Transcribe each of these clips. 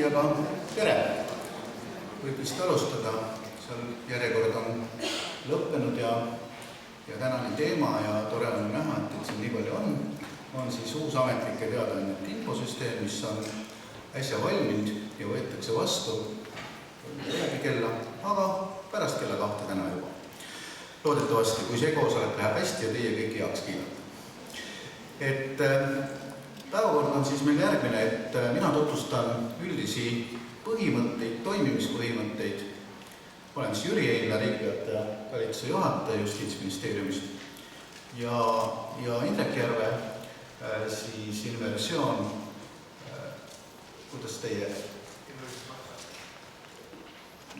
jälgijaga, tere! Võib vist alustada, seal järjekord on lõppenud ja tänane teema ja tore on näha, et siin nii palju on siis uus ametlike teadaannete infosüsteem, mis on äsja valminud ja võetakse vastu kella, aga pärast kella 2 täna juba. Loodetavasti, kui see koosolek läheb hästi ja teie kõik heaks kiidate. Päevakord on siis meil järgmine, et mina tutvustan üldisi põhimõtteid, toimimispõhimõtteid. Olen siis Jüri Eila, riigipeataja talituse juhataja Justiitsministeeriumist ja Indrek Järve, siis inversioon, kuidas teie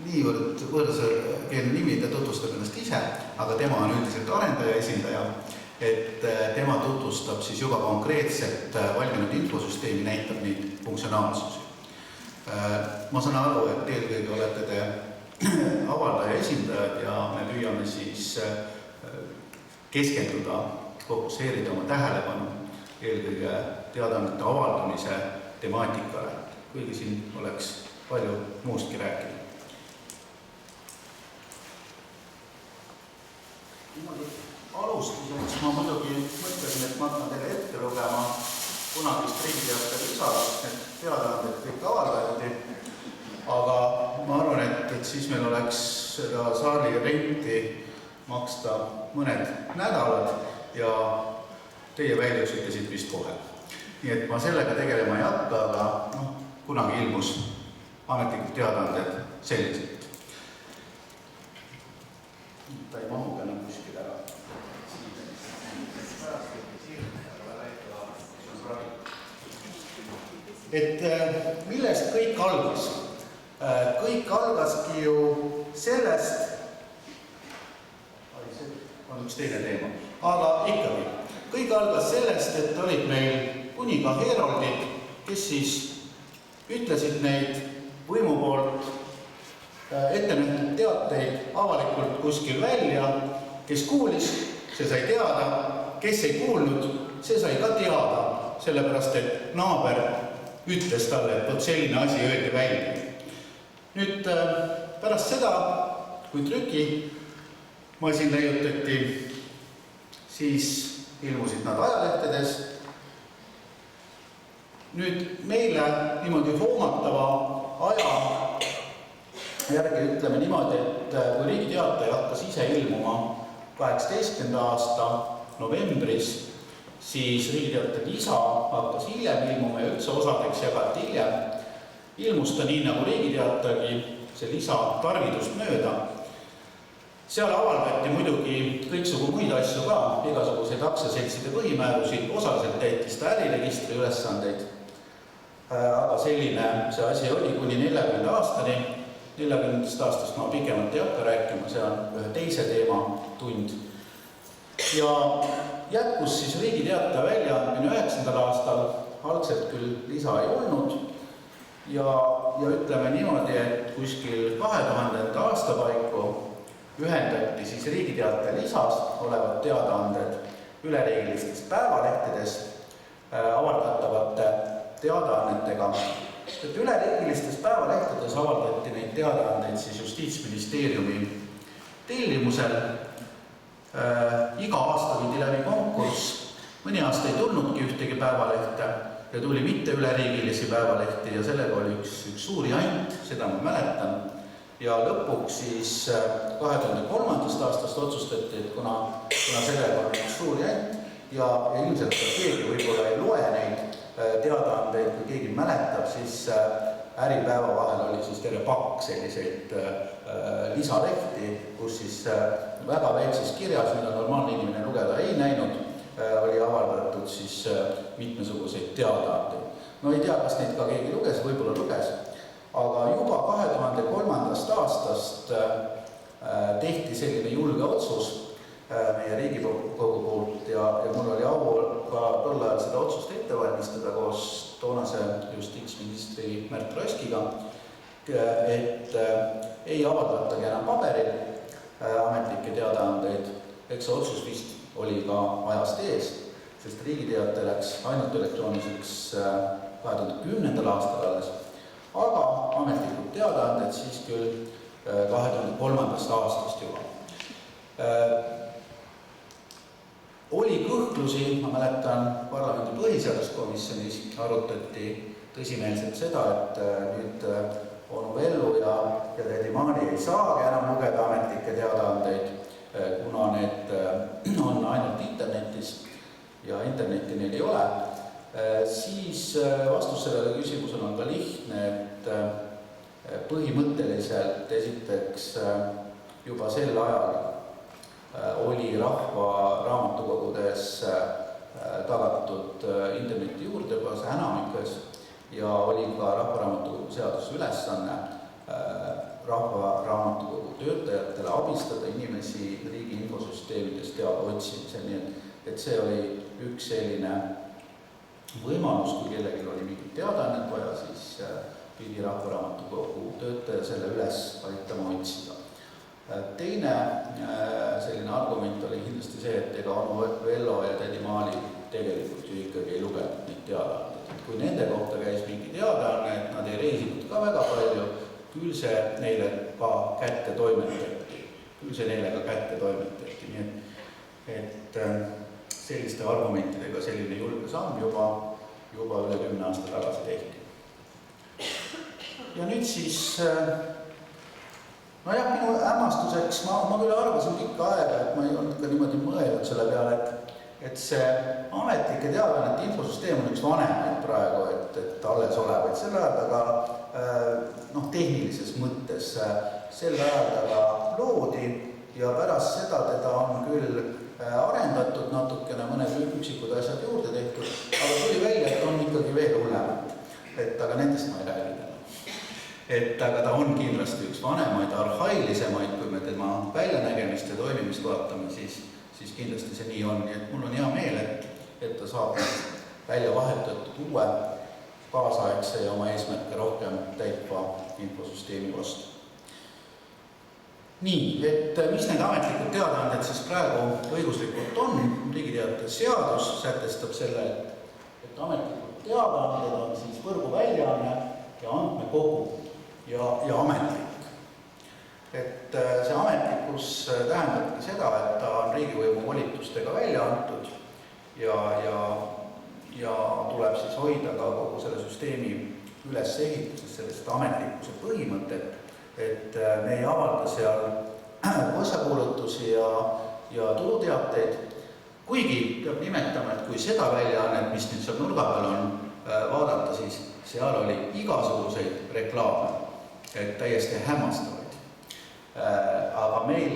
niivõrd võõrkeelne nimi, ta tutvustab ennast ise, aga tema on üldiselt arendaja esindaja, et tema tutvustab siis juba konkreetselt valminud infosüsteemi, näitab neid funktsionaalsusi. Ma saan aru, et eelkõige olete te avaldaja esindajad ja me püüame siis keskenduda, fokusseerida oma tähelepanu eelkõige teadaannete avaldamise temaatikale, kuigi siin oleks palju muustki rääkida. Alustuseks ma muidugi mõtlesin, et ma hakkan teile ette lugema kunagist riigiteatte lisast, need teadaanded kõik avaldati, aga ma arvan, et siis meil oleks seda saali renti maksta mõned nädalad ja teie väljusite siit vist kohe. Nii et ma sellega tegelema ei hakka, aga kunagi ilmus ametlikud teadaanded selliselt. Ta ei mahu ka enam kuskil ära. Et millest kõik algas? Kõik algaski ju sellest, on üks teine teema, aga ikkagi, kõik algas sellest, et olid meil kuniga heeroldid, kes siis ütlesid neid võimu poolt ette nähtud teateid avalikult kuskil välja, kes kuulis, see sai teada, kes ei kuulnud, see sai ka teada, sellepärast et naaber ütles talle, et selline asi öeldi välja. Nüüd pärast seda, kui trükimasin leiutati, siis ilmusid nad ajalehtedes. Nüüd meile niimoodi hoomatava aja järgi ütleme niimoodi, et kui Riigiteataja hakkas ise ilmuma 18. aasta novembris, siis Riigiteataja lisa hakkas hiljem ilmuma ja üldse osadeks jagati hiljem. Ilmus ta nii nagu Riigiteatajagi, see lisa tarvidust mööda. Seal avaldati muidugi kõiksugu muid asju ka, igasuguseid aktsiaseltside põhimäärusi, osaliselt täitis ta äriregistri ülesandeid, aga selline see asi oli kuni 40 aastani. 40. aastast ma pikemalt ei hakka rääkima, see on ühe teise teema tund. Ja jätkus siis Riigiteataja väljaandmine 9. aastal, algselt küll lisa ei olnud ja ütleme niimoodi, et kuskil 2000. aasta paiku ühendati siis Riigiteataja lisas olevad teadaanded üleriigilistest päevalehtedes avaldatavate teadaannetega. Et üleriigilistes päevalehtedes avaldati neid teadaandeid siis Justiitsministeeriumi tellimusel. Iga aasta viidi läbi konkurss, mõni aasta ei tulnudki ühtegi päevalehte ja tuli mitte üleriigilisi päevalehti ja sellega oli üks suur jant, seda ma mäletan. Ja lõpuks siis 2003. aastast otsustati, et kuna sellega on üks suur jant ja ilmselt keegi võib-olla ei loe neid teadaandeid, kui keegi mäletab, siis Äripäeva vahel oli siis terve pakk selliseid lisalehti, kus siis väga väikses kirjas, mida normaalne inimene lugeda ei näinud, oli avaldatud siis mitmesuguseid teadaandeid. No ei tea, kas neid ka keegi luges, võib-olla luges, aga juba 2003. aastast tehti selline julge otsus meie Riigikogu poolt ja mul oli au ka tol ajal seda otsust ette valmistada koos toonase justiitsministri Märt Roskiga, et ei avaldatagi enam paberil ametlikke teadaandeid. Eks see otsus vist oli ka ajast ees, sest Riigiteataja läks ainult elektrooniliseks 2010. aastal alles. aga ametlikud teadaanded siis küll 2003. aastast juba. Oli kõhklusi, ma mäletan, parlamendi põhiseaduskomisjonis arutati tõsimeelselt seda, et nüüd onu Vellu ja tädi Maali ei saagi enam lugeda ametlikke teadaandeid, kuna need on ainult internetis ja internetti neil ei ole. Siis vastus sellele küsimusele on ka lihtne, et põhimõtteliselt esiteks juba sel ajal oli rahva raamatukogudes tagatud interneti juurdepääs enamikes ja oli ka rahvaraamatukogu seaduse ülesanne rahva raamatukogu töötajatele abistada inimesi riigi infosüsteemides teada otsimisel, nii et see oli üks selline võimalus, kui kellelgi oli mingit teadaannet vaja, siis pidi rahvaraamatukogu töötaja selle üles aitama otsida. Teine selline argument oli kindlasti see, et ega onu Vello ja tädi Maali tegelikult ju ikkagi ei lugenud neid teadaandeid. Et kui nende kohta käis mingi teadaanne, et nad ei reisinud ka väga palju, küll see neile ka kätte toimetati. Nii et selliste argumentidega selline julge samm juba üle 10 aasta tagasi tehti. Ja nüüd siis nojah, minu hämmastuseks ma küll arvasin pikka aega, et ma ei olnud ka niimoodi mõelnud selle peale, et see ametlike teadaannete infosüsteem on üks vanemaid praegu, et alles olevaid. Sel ajal taga tehnilises mõttes sel ajal taga loodi ja pärast seda teda on küll arendatud natukene, mõned üksikud asjad juurde tehtud, aga tuli välja, et on ikkagi veel hullemad. Aga nendest ma ei räägi täna. Aga ta on kindlasti üks vanemaid, arhailisemaid, kui me tema väljanägemist ja toimimist vaatame, siis kindlasti see nii on. Nii et mul on hea meel, et ta saab välja vahetatud uue, kaasaegse ja oma eesmärke rohkem täitva infosüsteemi vastu. Nii, et mis need ametlikud teadaanded siis praegu õiguslikult on? Riigiteadete seadus sätestab selle, et ametlikud teadaanded on siis võrguväljaanne ja andmekogu ja ametlik. Et see ametlikkus tähendabki seda, et ta on riigivõimu volitustega välja antud ja tuleb siis hoida ka kogu selle süsteemi ülesehituses sellist ametlikkuse põhimõtet, et me ei avalda seal asjakuulutusi ja turuteateid, kuigi peab nimetama, et kui seda väljaannet, mis nüüd seal nurga peal on, vaadata, siis seal oli igasuguseid reklaame, et täiesti hämmastavaid. Aga meil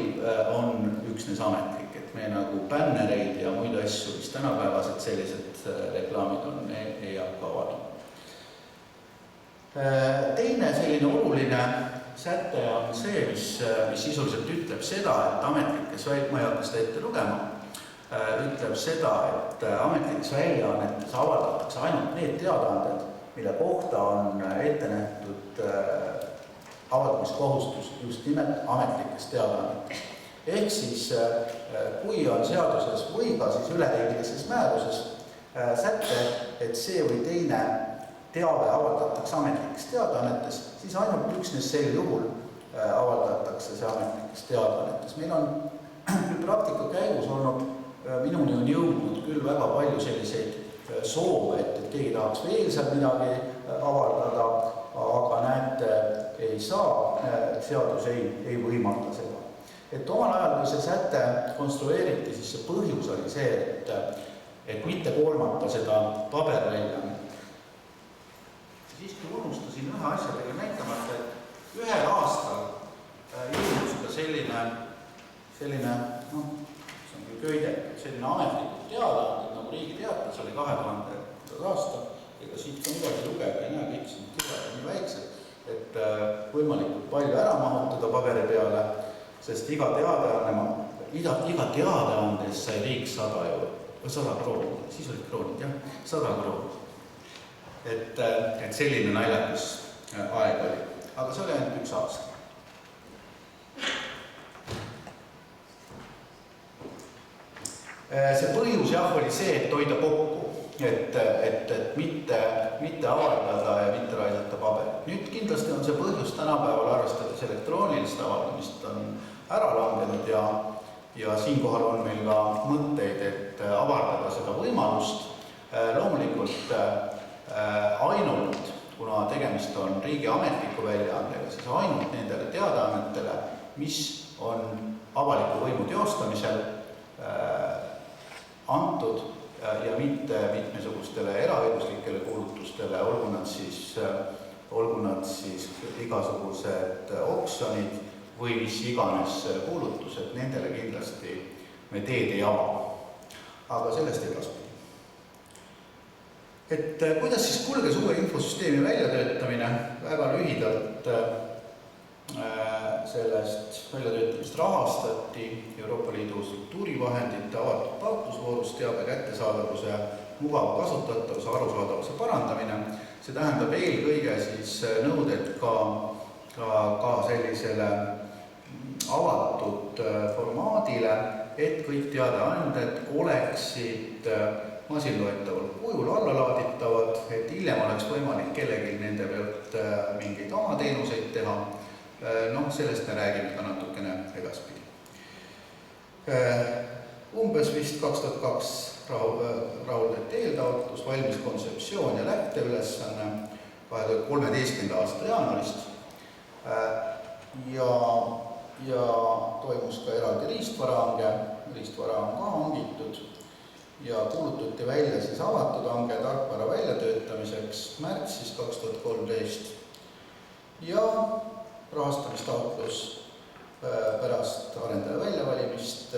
on üksnes ametlik, et me nagu bännereid ja muid asju, mis tänapäevased sellised reklaamid on, ei hakka avaldama. Teine selline oluline säte on see, mis sisuliselt ütleb seda, et ametlikes ma ei hakka seda ette lugema, ütleb seda, et ametlikes väljaannetes avaldatakse ainult need teadaanded, mille kohta on ette nähtud avaldamiskohustus just nimelt ametlikes teadaannetes. Ehk siis, kui on seaduses või ka siis üleriigilises määruses säte, et see või teine teave avaldatakse ametlikes teadaannetes, siis ainult üksnes sel juhul avaldatakse see ametlikes teadaannetes. Meil on küll praktika käigus olnud, minuni on jõudnud küll väga palju selliseid soove, et keegi tahaks veel seal midagi avaldada, aga näete, ei saa, seadus ei võimalda seda. Et omal ajal, kui see säte konstrueeriti, siis see põhjus oli see, et mitte koormata seda paberväljaannet. Siiski unustasin ühe asja teile näitamata, et ühel aastal ilmus ka selline, see on küll köidetud, selline ametlikult teadaanded, nagu Riigiteates oli 2000. aasta, ega siit ka midagi lugeda, ei näe kõik siin kirjad nii väiksed, et võimalikult palju ära mahutada paberi peale, sest iga teadaandes sai riik 100 krooni, siis olid kroonid, jah, 100 krooni. Et selline naljakas aeg oli. Aga see oli ainult üks aasta. See põhjus jah oli see, et hoida kokku, et mitte avaldada ja mitte raisata paberit. Nüüd kindlasti on see põhjus tänapäeval arvestades elektroonilist avaldamist on ära langenud ja siinkohal on meil ka mõtteid, et avardada seda võimalust. Loomulikult ainult, kuna tegemist on riigi ametliku väljaandega, siis ainult nendele teadaannetele, mis on avaliku võimu teostamisel antud ja mitte mitmesugustele eraõiguslikele kuulutustele, olgu nad siis igasugused oksjonid või mis iganes kuulutused, nendele kindlasti me teed ei ava. Aga sellest edaspidi. Et kuidas siis kulges uue infosüsteemi väljatöötamine? Väga lühidalt sellest väljatöötamist rahastati Euroopa Liidu struktuurivahendite avatud taotlusvoorust teabe kättesaadavuse, mugav kasutatavuse, arusaadavuse parandamine. See tähendab eelkõige siis nõuded ka sellisele avatud formaadile, et kõik teadaanded oleksid masinloetaval kujul allalaaditavad, et hiljem oleks võimalik kellelgi nende pealt mingeid oma teenuseid teha. Sellest me räägime ka natukene edaspidi. Umbes vist 2002 rahuldati eeltaotlus, valmis kontseptsioon ja lähteülesanne 2013. aasta jaanuarist ja toimus ka eraldi riistvarahange. Riistvara on ka hangitud ja kuulutati välja siis avatud hange tarkvara väljatöötamiseks märtsis 2013 ja rahastamistaotlus pärast arendaja väljavalimist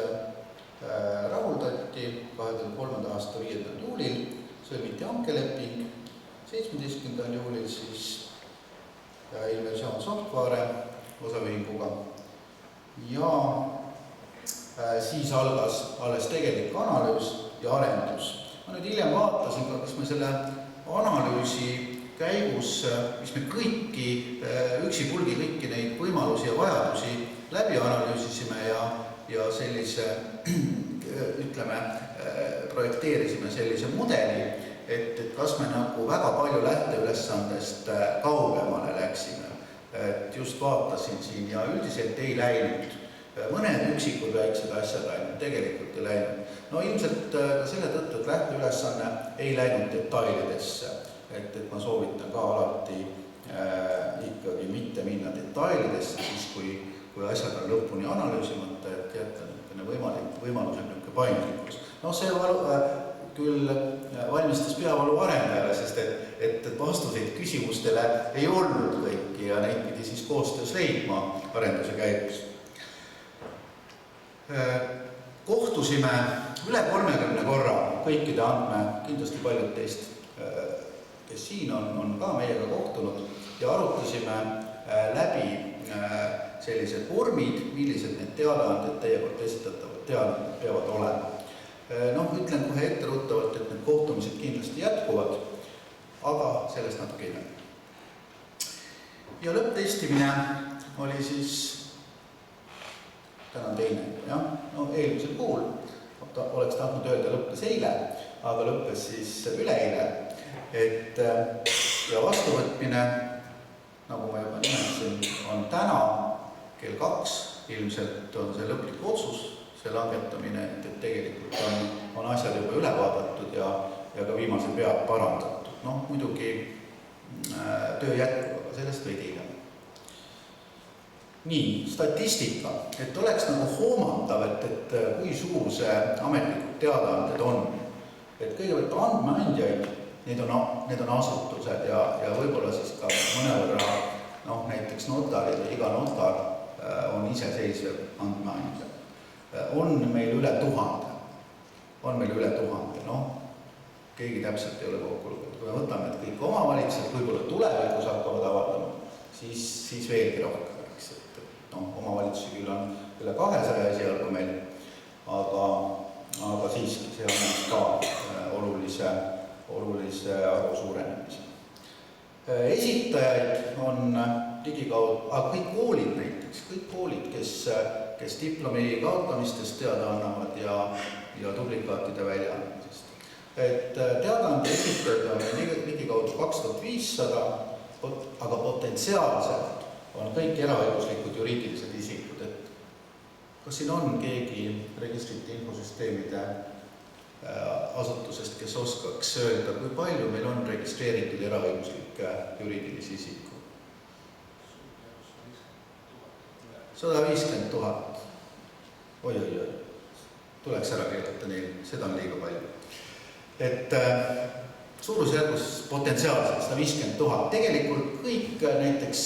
rahuldati 2003. aasta 5. juulil, sõlmiti hankeleping, 17. juulil siis Inversioon Software osaühinguga ja siis algas alles tegelik analüüs ja arendus. Ma nüüd hiljem vaatasin, kas me selle analüüsi käigus, mis me kõiki, üksipulgi kõiki neid võimalusi ja vajadusi läbi analüüsisime ja sellise, ütleme, projekteerisime sellise mudeli, et kas me nagu väga palju lähteülesandest kaugemale läksime. Et just vaatasin siin ja üldiselt ei läinud. Mõned üksikud väiksed asjad ainult tegelikult ei läinud. Ilmselt ka selle tõttu, et lähteülesanne ei läinud detailidesse. Et ma soovitan ka alati ikkagi mitte minna detailidesse, siis kui asjad on lõpuni analüüsimata, et jätta võimalus on niisugune paindlikkus. See küll valmistas peavalu arendajale, sest et vastuseid küsimustele ei olnud kõiki ja neid pidi siis koostöös leidma arenduse käigus. Kohtusime üle 30 korra kõikide andme, kindlasti paljud teist, kes siin on ka meiega kohtunud ja arutasime läbi sellised vormid, millised need teadaanded teie poolt esitatavad teadaanded peavad olema. Ütlen kohe etteruttavalt, et need kohtumised kindlasti jätkuvad, aga sellest natuke hiljem. Ja lõpptestimine oli siis täna teine, eelmisel puhul, oleks tahtnud öelda lõppes eile, aga lõppes siis üleeile, ja vastuvõtmine, nagu ma juba nimetasin, on täna kell 2, ilmselt on see lõplik otsus, see langetamine, et tegelikult on asjad juba üle vaadatud ja ka viimasel pead parandatud. Muidugi töö jätkub, aga sellest veidi hiljem. Nii, statistika, et oleks nagu hoomatav, et kui suur see ametlikud teadaanded on. Et kõigepealt andmeandjaid, need on asutused ja võib-olla siis ka mõnevõrra, näiteks notarid või iga notar on iseseisev andmeandja. On meil üle 1000. Keegi täpselt ei ole kokku lugenud. Kui me võtame, et kõik omavalitsused võib-olla tulevikus hakkavad avaldama, siis veelgi rohkem. Omavalitsusi küll on üle 200 esialgu meil, aga siiski see on ka olulise arvu suurenemise. Esitajaid on ligikaudu, aga kõik koolid näiteks, kõik koolid, kes diplomi kaotamistest teada annavad ja duplikaatide väljaandmisest. Et teadaande esitajaid on ligikaudu 2500 aga potentsiaalselt on kõik eraõiguslikud juriidilised isikud, et kas siin on keegi registrite infosüsteemide asutusest, kes oskaks öelda, kui palju meil on registreeritud eraõiguslikke juriidilisi isikud? 150 000. Oi, tuleks ära keelata neil, seda on liiga palju. Et suurusjärgus potentsiaalselt 150 000. Tegelikult kõik näiteks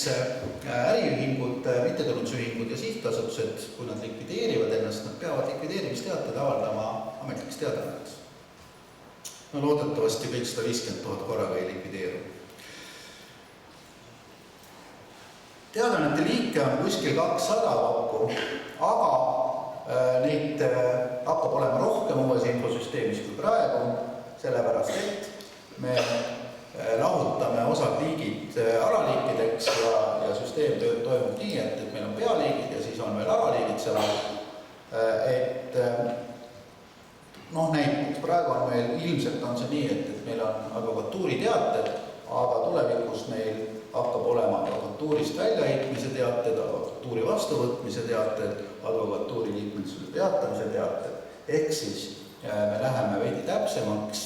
äriühingud, mittetulundusühingud ja sihtasutused, kui nad likvideerivad ennast, nad peavad likvideerimisteated avaldama ametlikes teadaannetes. No loodetavasti kõik 150 000 korraga ei likvideeru. Teadaannete liike on kuskil 200 kokku, aga neid hakkab olema rohkem uues infosüsteemis kui praegu, sellepärast et me lahutame osad liigid alaliikideks ja süsteem toimub nii, et meil on pealiigid ja siis on veel alaliigid seal. Et näiteks praegu on meil, ilmselt on see nii, et meil on advokatuuri teated, aga tulevikus meil hakkab olema advokatuurist väljaheitmise teated, advokatuuri vastuvõtmise teated, advokatuuri liikmesuse peatamise teated. Ehk siis me läheme veidi täpsemaks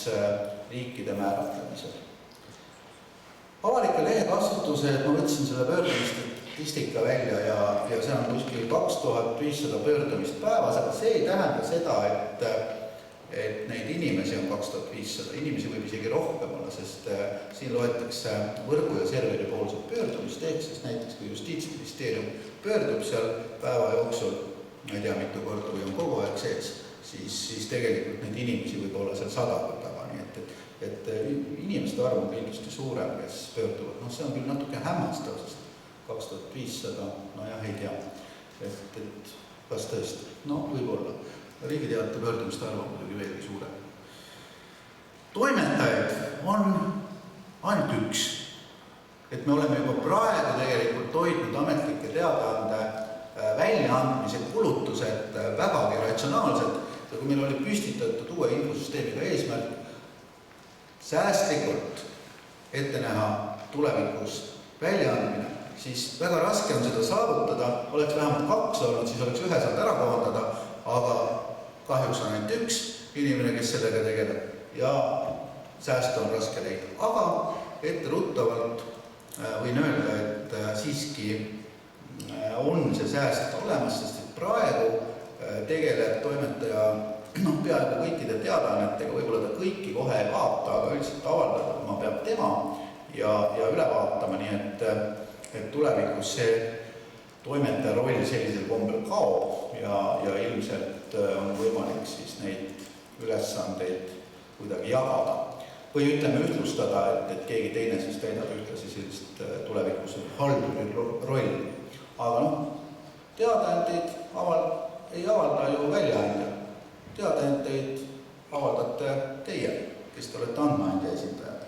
riikide määratlemisel. Avalike lehekasutused, ma võtsin selle pöördumisstatistika välja ja see on kuskil 2500 pöördumist päevas, aga see ei tähenda seda, et neid inimesi on 2500, inimesi võib isegi rohkem olla, sest siin loetakse võrgu ja serveri poolset pöördumist, ehk siis näiteks kui Justiitsministeerium pöördub seal päeva jooksul, ma ei tea mitu korda või on kogu aeg sees, siis tegelikult neid inimesi võib olla seal 100 taga, nii et inimeste arv on kindlasti suurem, kes pöörduvad. See on küll natuke hämmastav, sest 2500, ei tea, et kas tõesti, võib-olla. Riigiteate pöördumiste arv on muidugi veelgi suurem. Toimetajaid on ainult üks. Et me oleme juba praegu tegelikult hoidnud ametlike teadaande väljaandmise kulutused vägagi ratsionaalsed. Ja kui meil oli püstitatud uue infosüsteemiga eesmärk säästlikult ette näha tulevikus väljaandmine, siis väga raske on seda saavutada. Oleks vähemalt 2 olnud, siis oleks 1 saanud ära koondada, aga kahjuks on ainult üks inimene, kes sellega tegeleb ja säästu on raske leida. Aga etteruttavalt võin öelda, et siiski on see sääst olemas, sest praegu tegeleb toimetaja peaaegu kõikide teadaannetega, võib-olla ta kõiki kohe ei vaata, aga üldiselt avaldama peab tema ja üle vaatama, nii et tulevikus see toimetaja roll sellisel kombel kaob ja ilmselt on võimalik siis neid ülesandeid kuidagi jagada. Või ütleme ühtlustada, et keegi teine siis täidab ühtlasi sellist tulevikus halduri rolli. Aga teadaanteid ei avalda ju väljaandja. Teadaanteid avaldate teie, kes te olete andmeandja esindajad.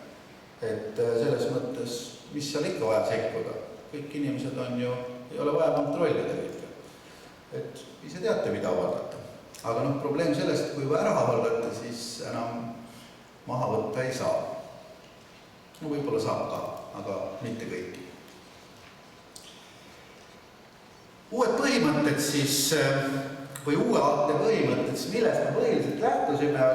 Et selles mõttes, mis seal ikka vaja sekkuda. Kõik inimesed on ju, ei ole vaja kontrollida kõike. Et ise teate, mida avaldate. Aga probleem sellest, kui ära avaldate, siis enam maha võtta ei saa. Võib-olla saab ka, aga mitte kõiki. Uued põhimõtted siis, või uue aate põhimõtted, millest me põhiliselt lähtusime,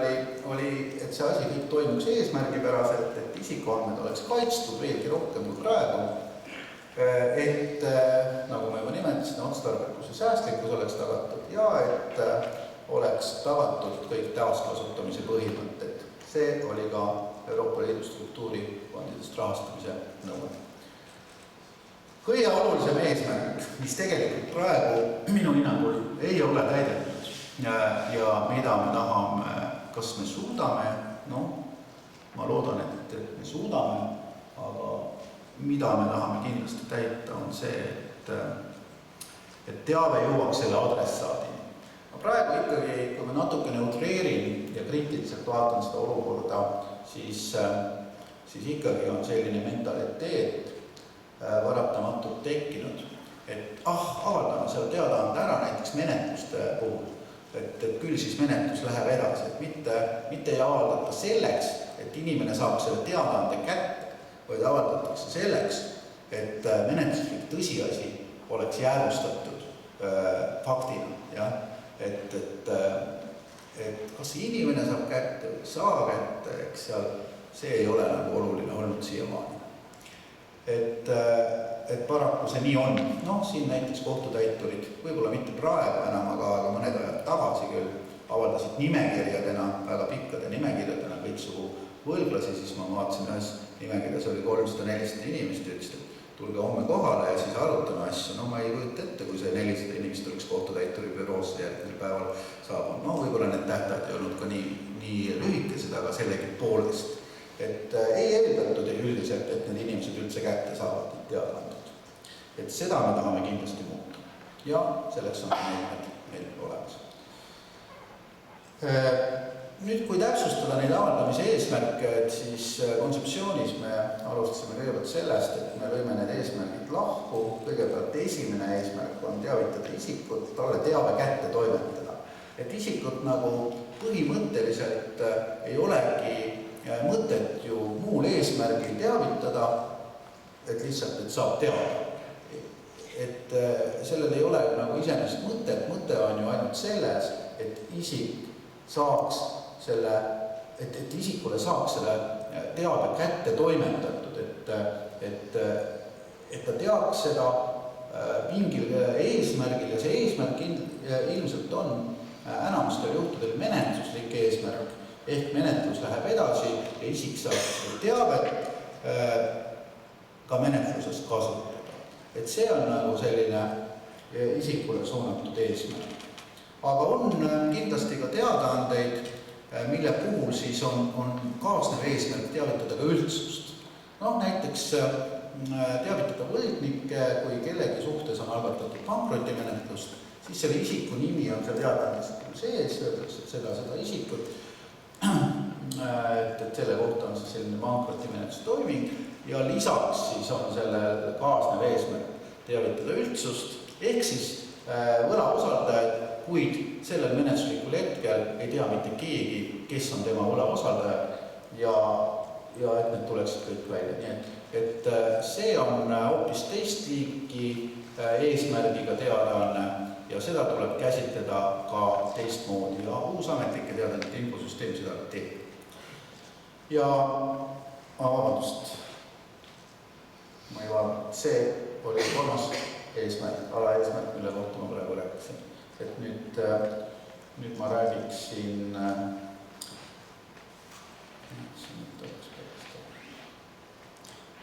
oli, et see asi kõik toimuks eesmärgipäraselt, et isikuandmed oleks kaitstud veelgi rohkem kui praegu, et, nagu ma juba nimetasin, otstarbekus ja säästlikkus oleks tagatud ja et oleks tagatud kõik taaskasutamise põhimõtted. See oli ka Euroopa Liidu struktuurifondidest rahastamise nõue. Kõige olulisem eesmärk, mis tegelikult praegu minu hinnangul ei ole täidetud ja mida me tahame, kas me suudame, ma loodan, et me suudame, aga mida me tahame kindlasti täita, on see, et teave jõuaks selle adressaadini. Praegu ikkagi, kui ma natuke neutreerin ja kriitiliselt vaatan seda olukorda, siis ikkagi on selline mentaliteet varatamatult tekkinud, et avaldame seal teadaande ära näiteks menetluste puhul, et küll siis menetlus läheb edasi, et mitte ei avaldata selleks, et inimene saab selle teadaande kätte, vaid avaldatakse selleks, et menetluslik tõsiasi oleks jäädvustatud faktina, jah, et kas inimene saab kätte või saa kätte, eks seal see ei ole nagu oluline olnud siiamaani. Et paraku see nii on. Siin näiteks kohtutäiturid, võib-olla mitte praegu enam, aga mõned ajad tagasi küll avaldasid nimekirjadena, väga pikkade nimekirjadena kõiksugu võlglasi, siis ma vaatasin ühes nimekirjas oli 300-400 inimest, ütlesid, et tulge homme kohale ja siis arutame asju. Ma ei kujuta ette, kui see 400 inimest oleks kohtutäituri büroosse järgmisel päeval saabun. Võib-olla need tähtad ei olnud ka nii lühikesed, aga sellegi poolest. Et ei eeldatud üldiselt, et need inimesed üldse kätte saavad need teadandud. Et seda me tahame kindlasti muuta. Ja selleks on meil olemas. Nüüd, kui täpsustada neid avaldamise eesmärke, et siis kontseptsioonis me alustasime kõigepealt sellest, et me lõime need eesmärgid lahku. Kõigepealt esimene eesmärk on teavitada isikut, talle teave kätte toimetada. Et isikut nagu põhimõtteliselt ei olegi mõtet ju muul eesmärgil teavitada, et lihtsalt, et saab teada. Et sellel ei ole nagu iseenesest mõtet, mõte on ju ainult selles, et isik saaks et isikule saaks selle teabe kätte toimetatud, et ta teaks seda mingil eesmärgil ja see eesmärk ilmselt on enamustel juhtudel menetluslik eesmärk, ehk menetlus läheb edasi ja isik saab teavet ka menetlusest kasutada. Et see on nagu selline isikule suunatud eesmärk. Aga on kindlasti ka teadaandeid, mille puhul siis on kaasnev eesmärk teavitada ka üldsust. Näiteks teavitada võlgnikke, kui kellegi suhtes on algatatud pankrotimenetlust, siis selle isiku nimi on seal teadaandes sees, öeldakse, et seda isikut, et selle kohta on siis selline pankrotimenetlus toiming ja lisaks siis on selle kaasnev eesmärk teavitada üldsust, ehk siis võlausaldajad, kuid sellel menetluslikul hetkel ei tea mitte keegi, kes on tema võlaosaldaja ja et need tuleksid kõik välja. Nii et see on hoopis teist liiki eesmärgiga teadaanne ja seda tuleb käsitleda ka teistmoodi ja uus ametlike teadete infosüsteem seda ka teeb. Ja vabandust, ma ei vaadanud, see oli kolmas eesmärk, alaeesmärk, mille kohta ma praegu rääkisin. Et nüüd ma räägiksin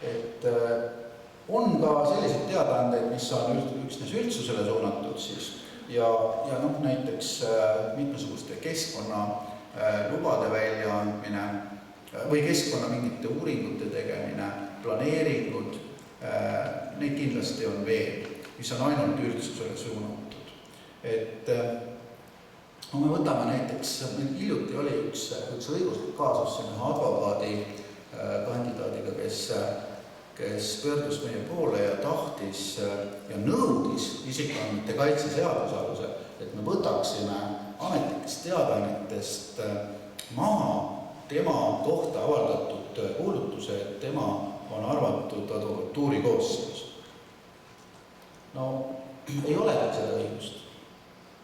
et on ka sellised teadaandeid, mis on üksnes üldsusele suunatud siis ja näiteks mitmesuguste keskkonnalubade väljaandmine või keskkonna mingite uuringute tegemine, planeeringud, neid kindlasti on veel, mis on ainult üldsusele suunatud. Et kui me võtame näiteks, hiljuti oli üks õiguslik kaasus selline advokaadi kandidaadiga, kes pöördus meie poole ja tahtis ja nõudis isikuandmete kaitse seaduse alusel, et me võtaksime ametlikest teadaannetest maha tema kohta avaldatud kuulutuse, et tema on arvatud advokatuuri koosseis. Ei ole seda õigust.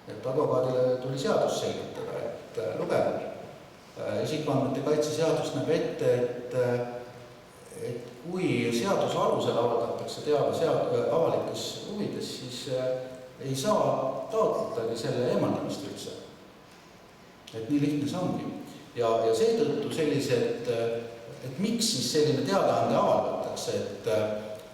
Et advokaadile tuli seadus selgitada, et lugege. Isikuandmete kaitse seadus näeb ette, et kui seaduse alusel avaldatakse teave avalikes huvides, siis ei saa taotlegi selle eemaldamist üldse. Et nii lihtne see ongi. Ja seetõttu sellised, et miks siis selline teadaande avaldatakse,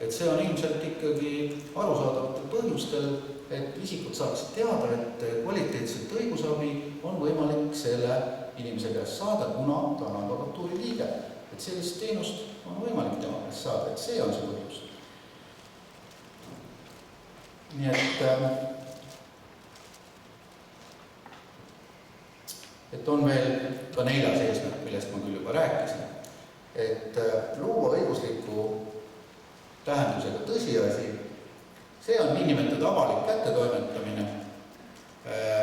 et see on ilmselt ikkagi arusaadavatel põhjustel, et isikud saaksid teada, et kvaliteetset õigusabi on võimalik selle inimese käest saada, kuna ta on advokatuuri liige. Et sellist teenust on võimalik tema käest saada, et see on see põhjus. Nii et on veel ka neljas eesmärk, millest ma küll juba rääkisin, et luua õigusliku tähendusega tõsiasi. See on niinimetatud avalik kättetoimetamine,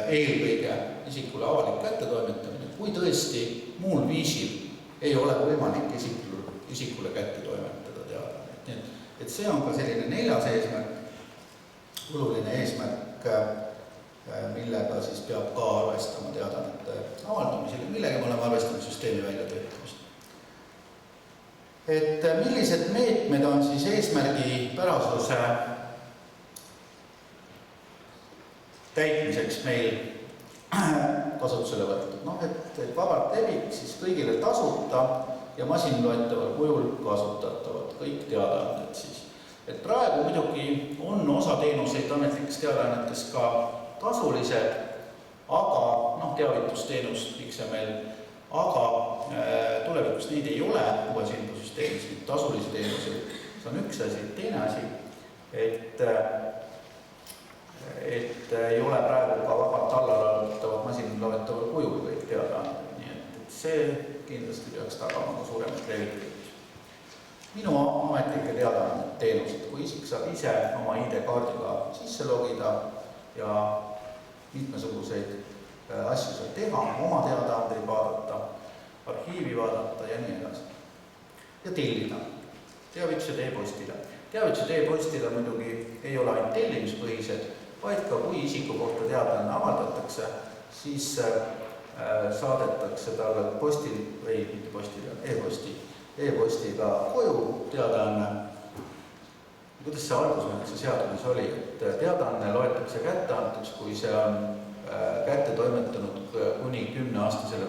eelkõige isikule avalik kättetoimetamine, kui tõesti muul viisil ei ole võimalik isikule kätte toimetada teada. Et see on ka selline 4. eesmärk, oluline eesmärk, millega siis peab ka arvestama teadaannete avaldamisel, millega me oleme arvestanud süsteemi väljatöötamist. Et millised meetmed on siis eesmärgipärasuse täitmiseks meil kasutusele võetud? Noh, et vabalt levik siis kõigile tasuta ja masinloetaval kujul kasutatavad kõik teadaanded siis. Et praegu muidugi on osa teenuseid ametlikes teadaannetes ka tasulised, aga teavitusteenus XML, aga tulevikus neid ei ole uues infosüsteemis, tasulisi teenuseid. See on üks asi, teine asi, et ei ole praegu ka vabalt allalaadatavat masinloetaval kujul kõik teadaanded, nii et see kindlasti peaks tagama ka suuremat levikut. Minu ametlike teadaanded teenused, kui isik saab ise oma ID-kaardiga sisse logida ja mitmesuguseid asju saab teha, oma teadaandeid vaadata, arhiivi vaadata ja nii edasi. Ja tellida teavitused e-postile. Teavitused e-postile muidugi ei ole ainult tellimispõhised, vaid ka kui isiku kohta teadaanne avaldatakse, siis saadetakse talle postil või mitte postil, e-postiga koju teadaanne. Kuidas see algusmenetluse seaduses oli, et teadaanne loetakse kätteantuks, kui see on kätte toimetanud kuni 10-aastasele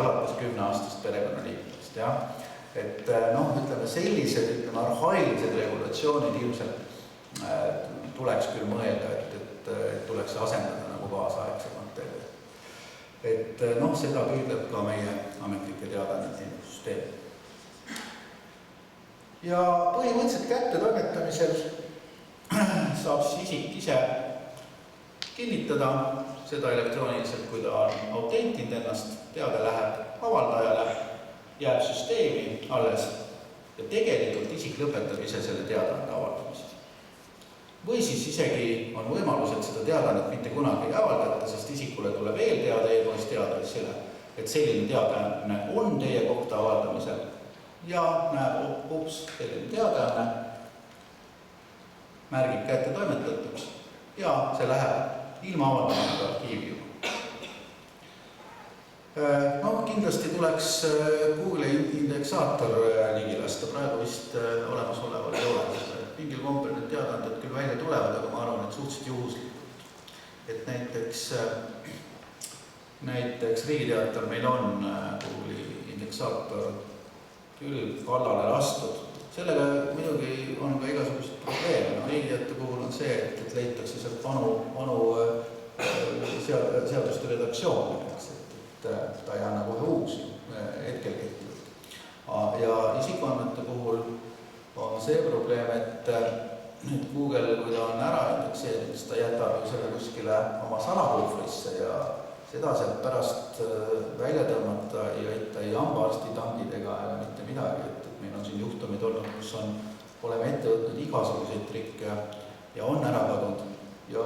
alates 10-aastast perekonnaliikmest, jah. Et ütleme sellised, arhailised regulatsioonid ilmselt tuleks küll mõelda, et tuleks asendada nagu kaasaegsematele. Et seda püüdleb ka meie ametlike teadaannete infosüsteem. Ja põhimõtteliselt kätte toimetamisel saab siis isik ise kinnitada seda elektrooniliselt, kui ta on autentinud ennast, teade läheb avaldajale, jääb süsteemi alles ja tegelikult isik lõpetab ise selle teadaande avaldamise. Või siis isegi on võimalus, et seda teadaannet mitte kunagi ei avaldata, sest isikule tuleb veel teade e-posti aadressile, et selline teadaanne on teie kohta avaldamisel ja näeb, selline teadaanne märgib kätte toimetatuks ja see läheb ilma avaldamata arhiivi juba. Kindlasti tuleks Google indeksaator ligi lasta, praegu vist olemasoleval ei ole. Mingil kompel need teadaanded küll välja tulevad, aga ma arvan, et suhteliselt juhuslikult. Et näiteks Riigiteater meil on Google'i indeksaator küll kallale lastud. Sellega muidugi on ka igasugused probleeme. Riigiteater puhul on see, et leitakse sealt vanu seaduste redaktsioon, et ta ei anna kohe uusi hetkel kehtinud. Ja isikuandmete puhul on see probleem, et Google, kui ta on ära indekseerinud, siis ta jätab ju selle kuskile oma salapuhvrisse ja seda sealt pärast välja tõmmata ja ta ei hambaarstitangidega ega mitte midagi. Et meil on siin juhtumid olnud, kus oleme ette võtnud igasuguseid trikke ja on ära kadunud ja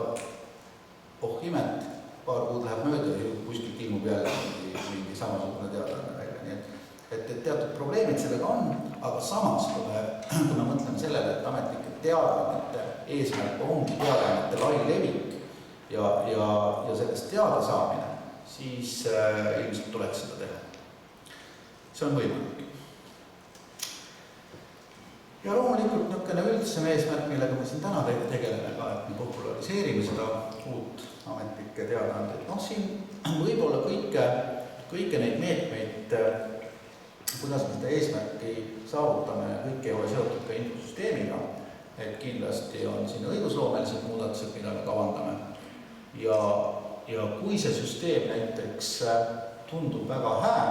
imet, paar kuud läheb mööda ja kuskilt ilmub jälle mingi samasugune teadaanne välja. Nii et teatud probleemid sellega on, aga samas, kui me mõtleme sellele, et ametlike teadaannete eesmärk ongi teadaannete lai levik ja sellest teada saamine, siis ilmselt tuleks seda teha. See on võimalik. Ja loomulikult niisugune üldisem eesmärk, millega me siin täna tegeleme ka, et me populariseerime seda uut ametlikke teadaandeid. Siin võib-olla kõike neid meetmeid, kuidas me seda eesmärki saavutame, kõik ei ole seotud ka infosüsteemiga, et kindlasti on siin õigusloomelised muudatused, mida me kavandame. Ja kui see süsteem näiteks tundub väga hää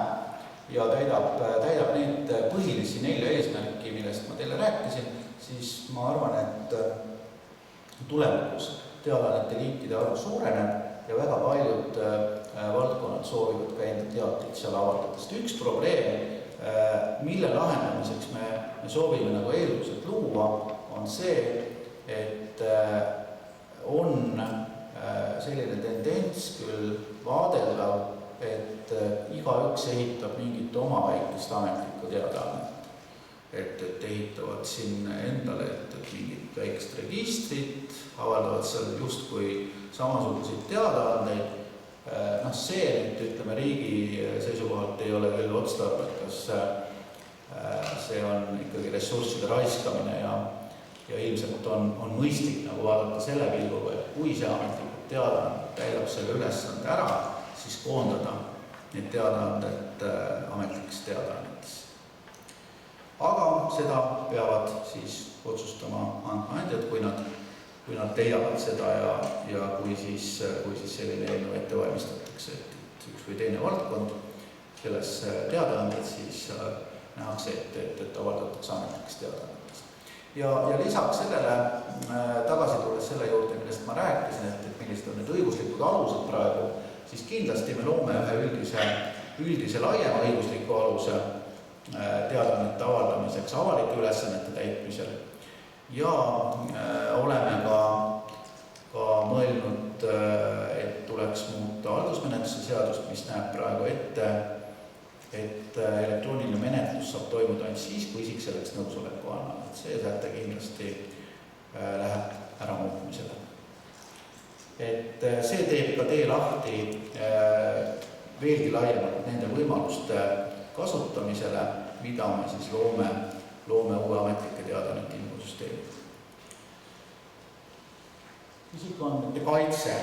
ja täidab need põhilisi 4 eesmärki, millest ma teile rääkisin, siis ma arvan, et tulevikus teadaannete liikide arv suureneb ja väga paljud valdkonnad soovivad ka enda teateid seal avaldada. Üks probleem, mille lahendamiseks me soovime nagu eeldused luua, on see, et on selline tendents küll vaadeldav, et igaüks ehitab mingit oma väikest ametlikku teadaannet. et ehitavad siin endale mingit väikest registrit, avaldavad seal justkui samasuguseid teadaandeid. See nüüd, ütleme, riigi seisukohalt ei ole küll otstarbekas, see on ikkagi ressursside raiskamine ja ilmselt on mõistlik nagu vaadata selle pilguga, et kui see ametlikult teadaanne täidab selle ülesande ära, siis koondada need teadaanded ametlikes teadaannetes. Aga seda peavad siis otsustama andmeandjad, kui nad leiavad seda ja kui siis selline eelnõu ette valmistatakse, et üks või teine valdkond, selles teadaanded siis nähakse ette, et avaldatakse ametlikes teadaannetes. Ja lisaks sellele, tagasi tulles selle juurde, millest ma rääkisin, et millised on need õiguslikud alused praegu, siis kindlasti me loome ühe üldise laiema õigusliku aluse teadaannete avaldamiseks avalike ülesannete täitmisel. Ja oleme ka mõelnud, et tuleks muuta haldusmenetluse seadust, mis näeb praegu ette, et elektrooniline menetlus saab toimuda ainult siis, kui isik selleks nõusoleku annab. See säte kindlasti läheb ära muutmisele. Et see teeb ka tee lahti veelgi laiemalt nende võimaluste kasutamisele, mida me siis loome uue ametlike teadaannete infosüsteemi. Isikuandmete kaitse.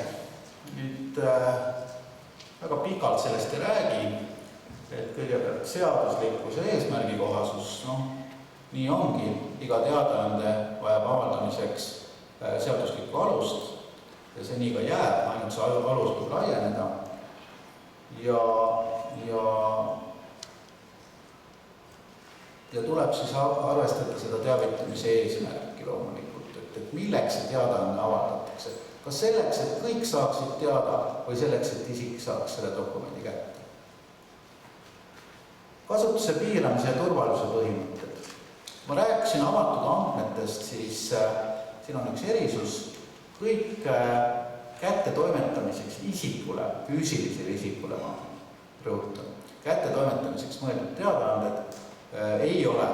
Nüüd väga pikalt sellest ei räägi, et kõigepealt seaduslikkuse eesmärgi kohasus, nii ongi, iga teadaande vajab avaldamiseks seaduslikku alust ja see nii ka jääb, ainult see alus võib laieneda ja tuleb siis arvestada seda teavitamise eesmärki loomulikult, et milleks see teadaanne avaldatakse. Kas selleks, et kõik saaksid teada või selleks, et isik saaks selle dokumendi kätte? Kasutuse piiramise ja turvalisuse põhimõtted. Ma rääkisin avatud andmetest, siis siin on üks erisus. Kõik kätte toimetamiseks isikule, füüsilisele isikule ma rõhutan. Kätte toimetamiseks mõeldud teadaanded ei ole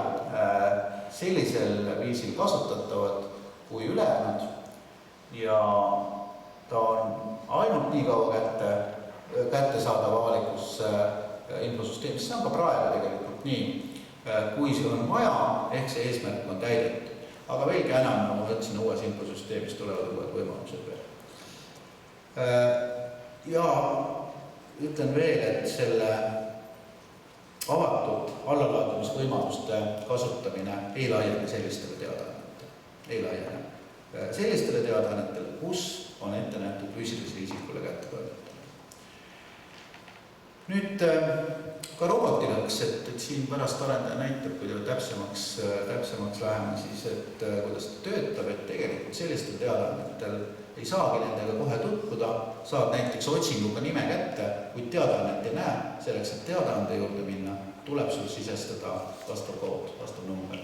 sellisel viisil kasutatavad kui ülejäänud ja ta on ainult nii kaua kättesaadav avalikus infosüsteemis. See on ka praegu tegelikult nii, kui see on vaja, ehk see eesmärk on täidetud. Aga veelgi enam, nagu ma ütlesin, uues infosüsteemis tulevad uued võimalused veel. Ja ütlen veel, et selle avatud allalaadimisvõimaluste kasutamine ei laiene sellistele teadaannetele. Ei laiene. Sellistele teadaannetele, kus on ette nähtud füüsilisele isikule kätte toimetamine. Nüüd ka robotilõks, et siin pärast arendaja näitab, kui täpsemaks läheme, siis et kuidas ta töötab, et tegelikult sellistel teadaannetel ei saagi nendega kohe tutvuda, saab näiteks otsinguga nime kätte, kuid teadaannet ei näe, selleks, et teadaande juurde minna, tuleb sul sisestada vastav kood, vastav number.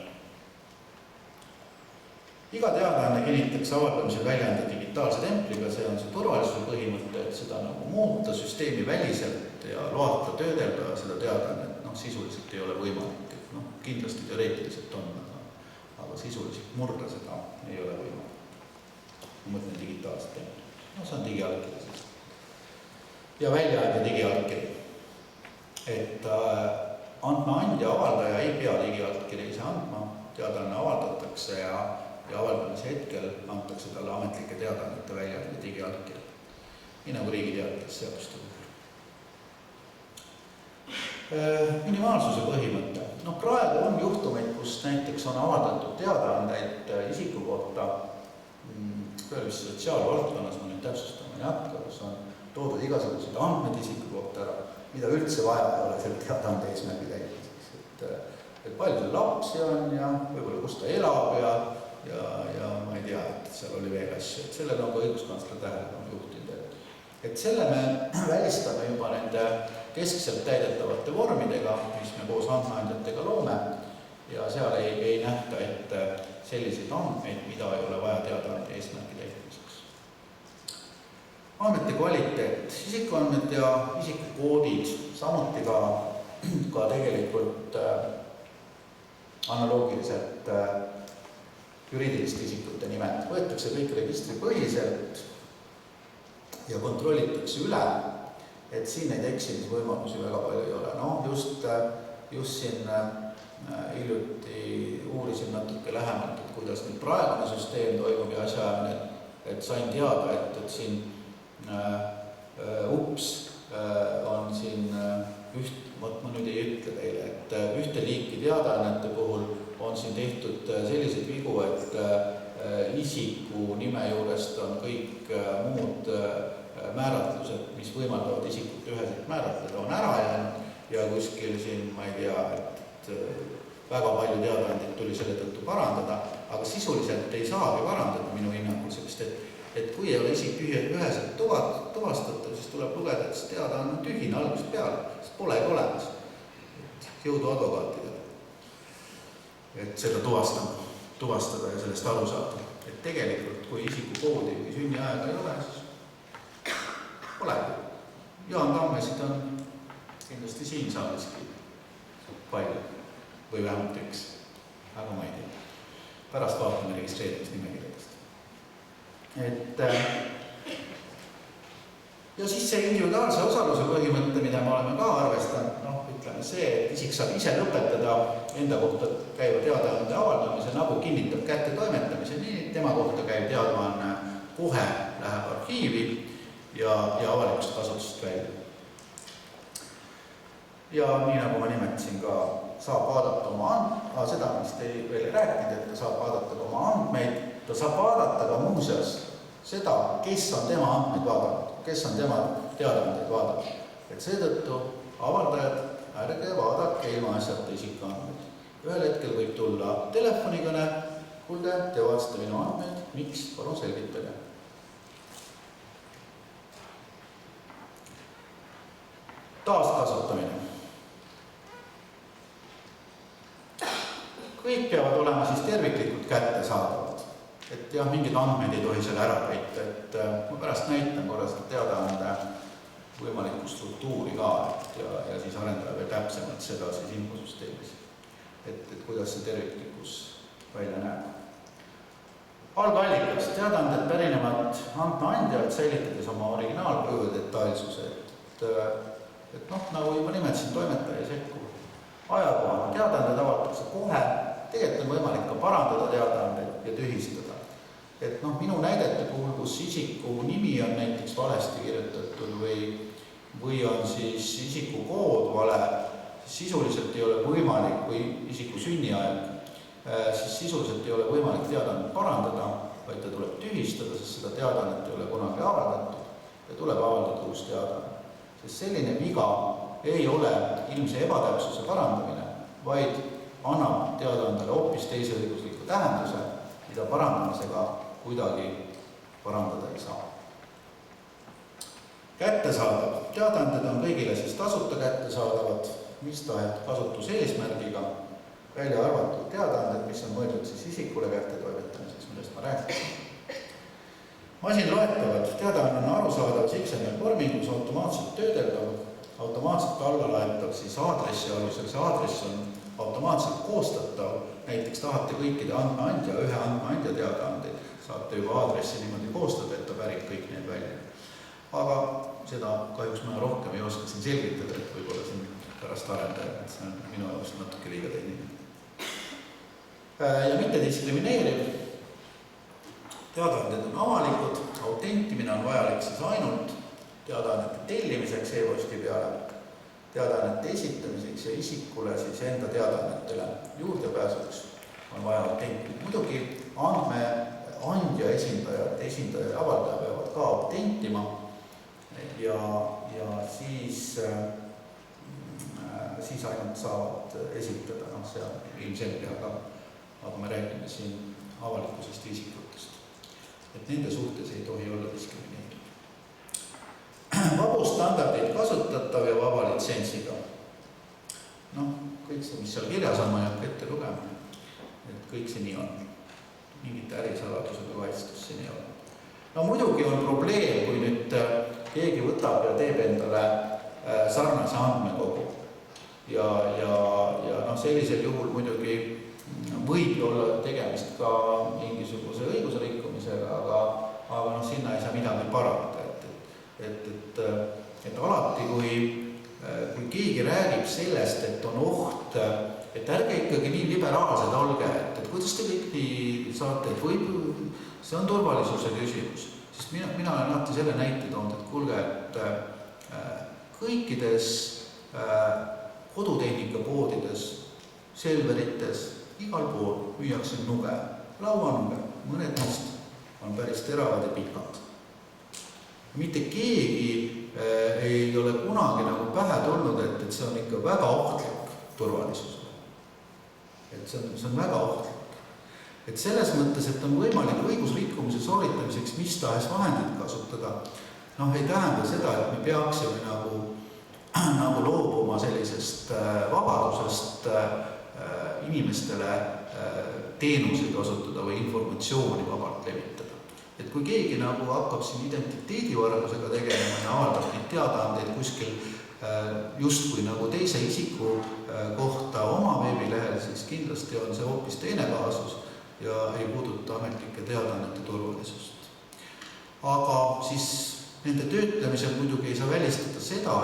Iga teadaanne kinnitakse avaldamise väljaande digitaalse templiga, see on see turvalisuse põhimõte, et seda nagu muuta süsteemi väliselt ja loata töödelda seda teadaannet, sisuliselt ei ole võimalik. Kindlasti teoreetiliselt on, aga sisuliselt murda seda ei ole võimalik. Ma mõtlen digitaalset templit. See on digiallkiri siis. Ja väljaandja digiallkiri. Et andmeandja avaldaja ei pea digiallkiri ise andma, teadaanne avaldatakse ja avaldamise hetkel antakse talle ametlike teadaannete väljaandja digiallkiri. Nii nagu riigi teates seaduste puhul. Minimaalsuse põhimõte. Praegu on juhtumeid, kus näiteks on avaldatud teadaandeid isiku kohta, kõelvis sotsiaalvaldkonnas ma nüüd täpsustama ei hakka, kus on toodud igasugused andmed isiku kohta ära, mida üldse vaja ei ole selle teadaande eesmärgi täitmiseks. Et palju seal lapsi on ja võib-olla kus ta elab ja ma ei tea, et seal oli veel asju. Et sellele on ka õiguskantsler tähelepanu juhtinud. Et selle me välistame juba nende keskselt täidetavate vormidega, mis me koos andmeandjatega loome ja seal ei nähta ette selliseid andmeid, mida ei ole vaja teadaande eesmärgi täitmiseks. Andmete kvaliteet, isikuandmed ja isiku koodid, samuti ka tegelikult analoogiliselt juriidiliste isikute nimed. Võetakse kõik registripõhiselt ja kontrollitakse üle, et siin neid eksimisvõimalusi väga palju ei ole. No just siin hiljuti uurisin natuke lähemalt, et kuidas nüüd praegune süsteem toimub ja asjaajamine, et sain teada, et siin on siin ma nüüd ei ütle teile, et ühte liiki teadaannete puhul on siin tehtud selliseid vigu, et isiku nime juurest on kõik muud määratlused, mis võimaldavad isikut üheselt määratleda, on ära jäänud ja kuskil siin, ma ei tea, et väga palju teadaandeid tuli selle tõttu parandada, aga sisuliselt ei saagi parandada minu hinnangul, sest et kui ei ole isik üheselt tuvastatav, siis tuleb lugeda, et see teadaanne on tühine algusest peale, sest polegi olemas. Jõudu advokaatidele, et seda tuvastada ja sellest aru saada. Et tegelikult, kui isiku koodi või sünniaega ei ole, siis polegi. Jaan Tammesid on kindlasti siin saaliski palju või vähemalt üks, aga ma ei tea. Pärast vaatame registreerimisnimekirjadest. Ja siis see individuaalse osaluse põhimõtte, mida me oleme ka arvestanud, ütleme see, et isik saab ise lõpetada enda kohta käiva teadaande avaldamise, nagu kinnitab kättetoimetamise, nii tema kohta käiv teadaanne kohe läheb arhiivi ja avalikust kasutusest välja. Ja nii nagu ma nimetasin ka, saab vaadata oma seda, mis te veel ei rääkinud, et ta saab vaadata oma andmeid, ta saab vaadata ka muuseas seda, kes on tema andmeid vaadanud, kes on tema teadaandeid vaadanud. Et seetõttu avaldajad, ärge vaadake ilma asjata isikuandmeid. Ühel hetkel võib tulla telefonikõne, kuulge, te vaatasite minu andmeid, miks, palun selgitage. Taaskasutamine. Kõik peavad olema siis terviklikult kättesaadavad. Et jah, mingid andmeid ei tohi seal ära peita, et ma pärast näitan korra seda teadaande võimalikku struktuuri ka, ja siis arendada veel täpsemalt seda siis infosüsteemis, et kuidas see terviklikkus välja näeb. Algallikas, teadaanded pärinevad andmeandjalt, säilitades oma originaalkuju detailsuse, et nagu juba nimetasin, toimetaja ei sekku. Ajakohane teadaanded avatakse kohe, tegelikult on võimalik ka parandada teadaandeid ja tühistada. Et minu näidete puhul, kus isiku nimi on näiteks valesti kirjutatud või on siis isiku kood vale, siis sisuliselt ei ole võimalik, või isiku sünniaeg, siis sisuliselt ei ole võimalik teadaannet parandada, vaid ta tuleb tühistada, sest seda teadaannet ei ole kunagi avaldatud ja tuleb avaldada uus teadaanne. Sest selline viga ei ole ilmse ebatäpsuse parandamine, vaid annab teadaandele hoopis teise õigusliku tähenduse, mida parandamisega kuidagi parandada ei saa. Kättesaadav. Teadaanded on kõigile siis tasuta kättesaadavad, mis tahet kasutuse eesmärgiga, välja arvatud teadaanded, mis on mõeldud siis isikule kättetoimetamiseks, millest ma rääkisin. Masinloetavad. Teadaanne on arusaadav XML-vormingus, automaatselt töödeldav, automaatselt allalaetav siis aadressi alusel. See aadress on automaatselt koostatav, näiteks tahate kõikide andmeandja, ühe andmeandja teadaandeid, saate juba aadressi niimoodi koostada, et ta pärib kõik need välja. Aga seda kahjuks ma rohkem ei oska siin selgitada, et võib-olla siin pärast arendaja, et see on minu jaoks natuke liiga tehniline. Ja mitte diskrimineeriv. Teadaanded on avalikud, autentimine on vajalik siis ainult teadaannete tellimiseks e-posti peale, teadaannete esitamiseks ja isikule siis enda teadaannetele juurdepääsuks on vaja autentimine. Muidugi andmeandja esindaja ja avaldaja peavad ka autentima ja siis ainult saavad esitada, see on ilmselge, aga me räägime siin avalikkusest ja isikutest. Et nende suhtes ei tohi olla diskrimineeriv. Vabu standardid kasutatav ja vaba litsentsiga. Kõik see, mis seal kirjas on, ma ei hakka ette lugema, et kõik see nii on. Mingite ärisaladusega kaitstus siin ei ole. Muidugi on probleem, kui nüüd keegi võtab ja teeb endale sarnase andmekogu ja sellisel juhul muidugi võib olla tegemist ka mingisuguse õiguse rikkumisega, aga sinna ei saa midagi parata. Et alati, kui keegi räägib sellest, et on oht, et ärge ikkagi nii liberaalsed olge, et kuidas te kõik nii saate, et see on turvalisuse küsimus. Sest mina olen alati selle näite toonud, et kuulge, et kõikides kodutehnikapoodides, Selverites, igal pool müüakse nuge, lauanuge, mõned neist on päris teravad ja pikad. Mitte keegi ei ole kunagi nagu pähe tulnud, et see on ikka väga ohtlik turvalisusele. Et see on väga ohtlik. Et selles mõttes, et on võimalik õigusrikkumise sooritamiseks mis tahes vahendid kasutada, ei tähenda seda, et me peaksime nagu loobuma sellisest vabadusest inimestele teenuseid osutada või informatsiooni vabalt levitada. Et kui keegi nagu hakkab siin identiteedivargusega tegema ja avaldab neid teadaandeid kuskil justkui nagu teise isiku kohta oma veebilehel, siis kindlasti on see hoopis teine kaasus ja ei puuduta ametlike teadaannete turvalisust. Aga siis nende töötlemisel muidugi ei saa välistada seda,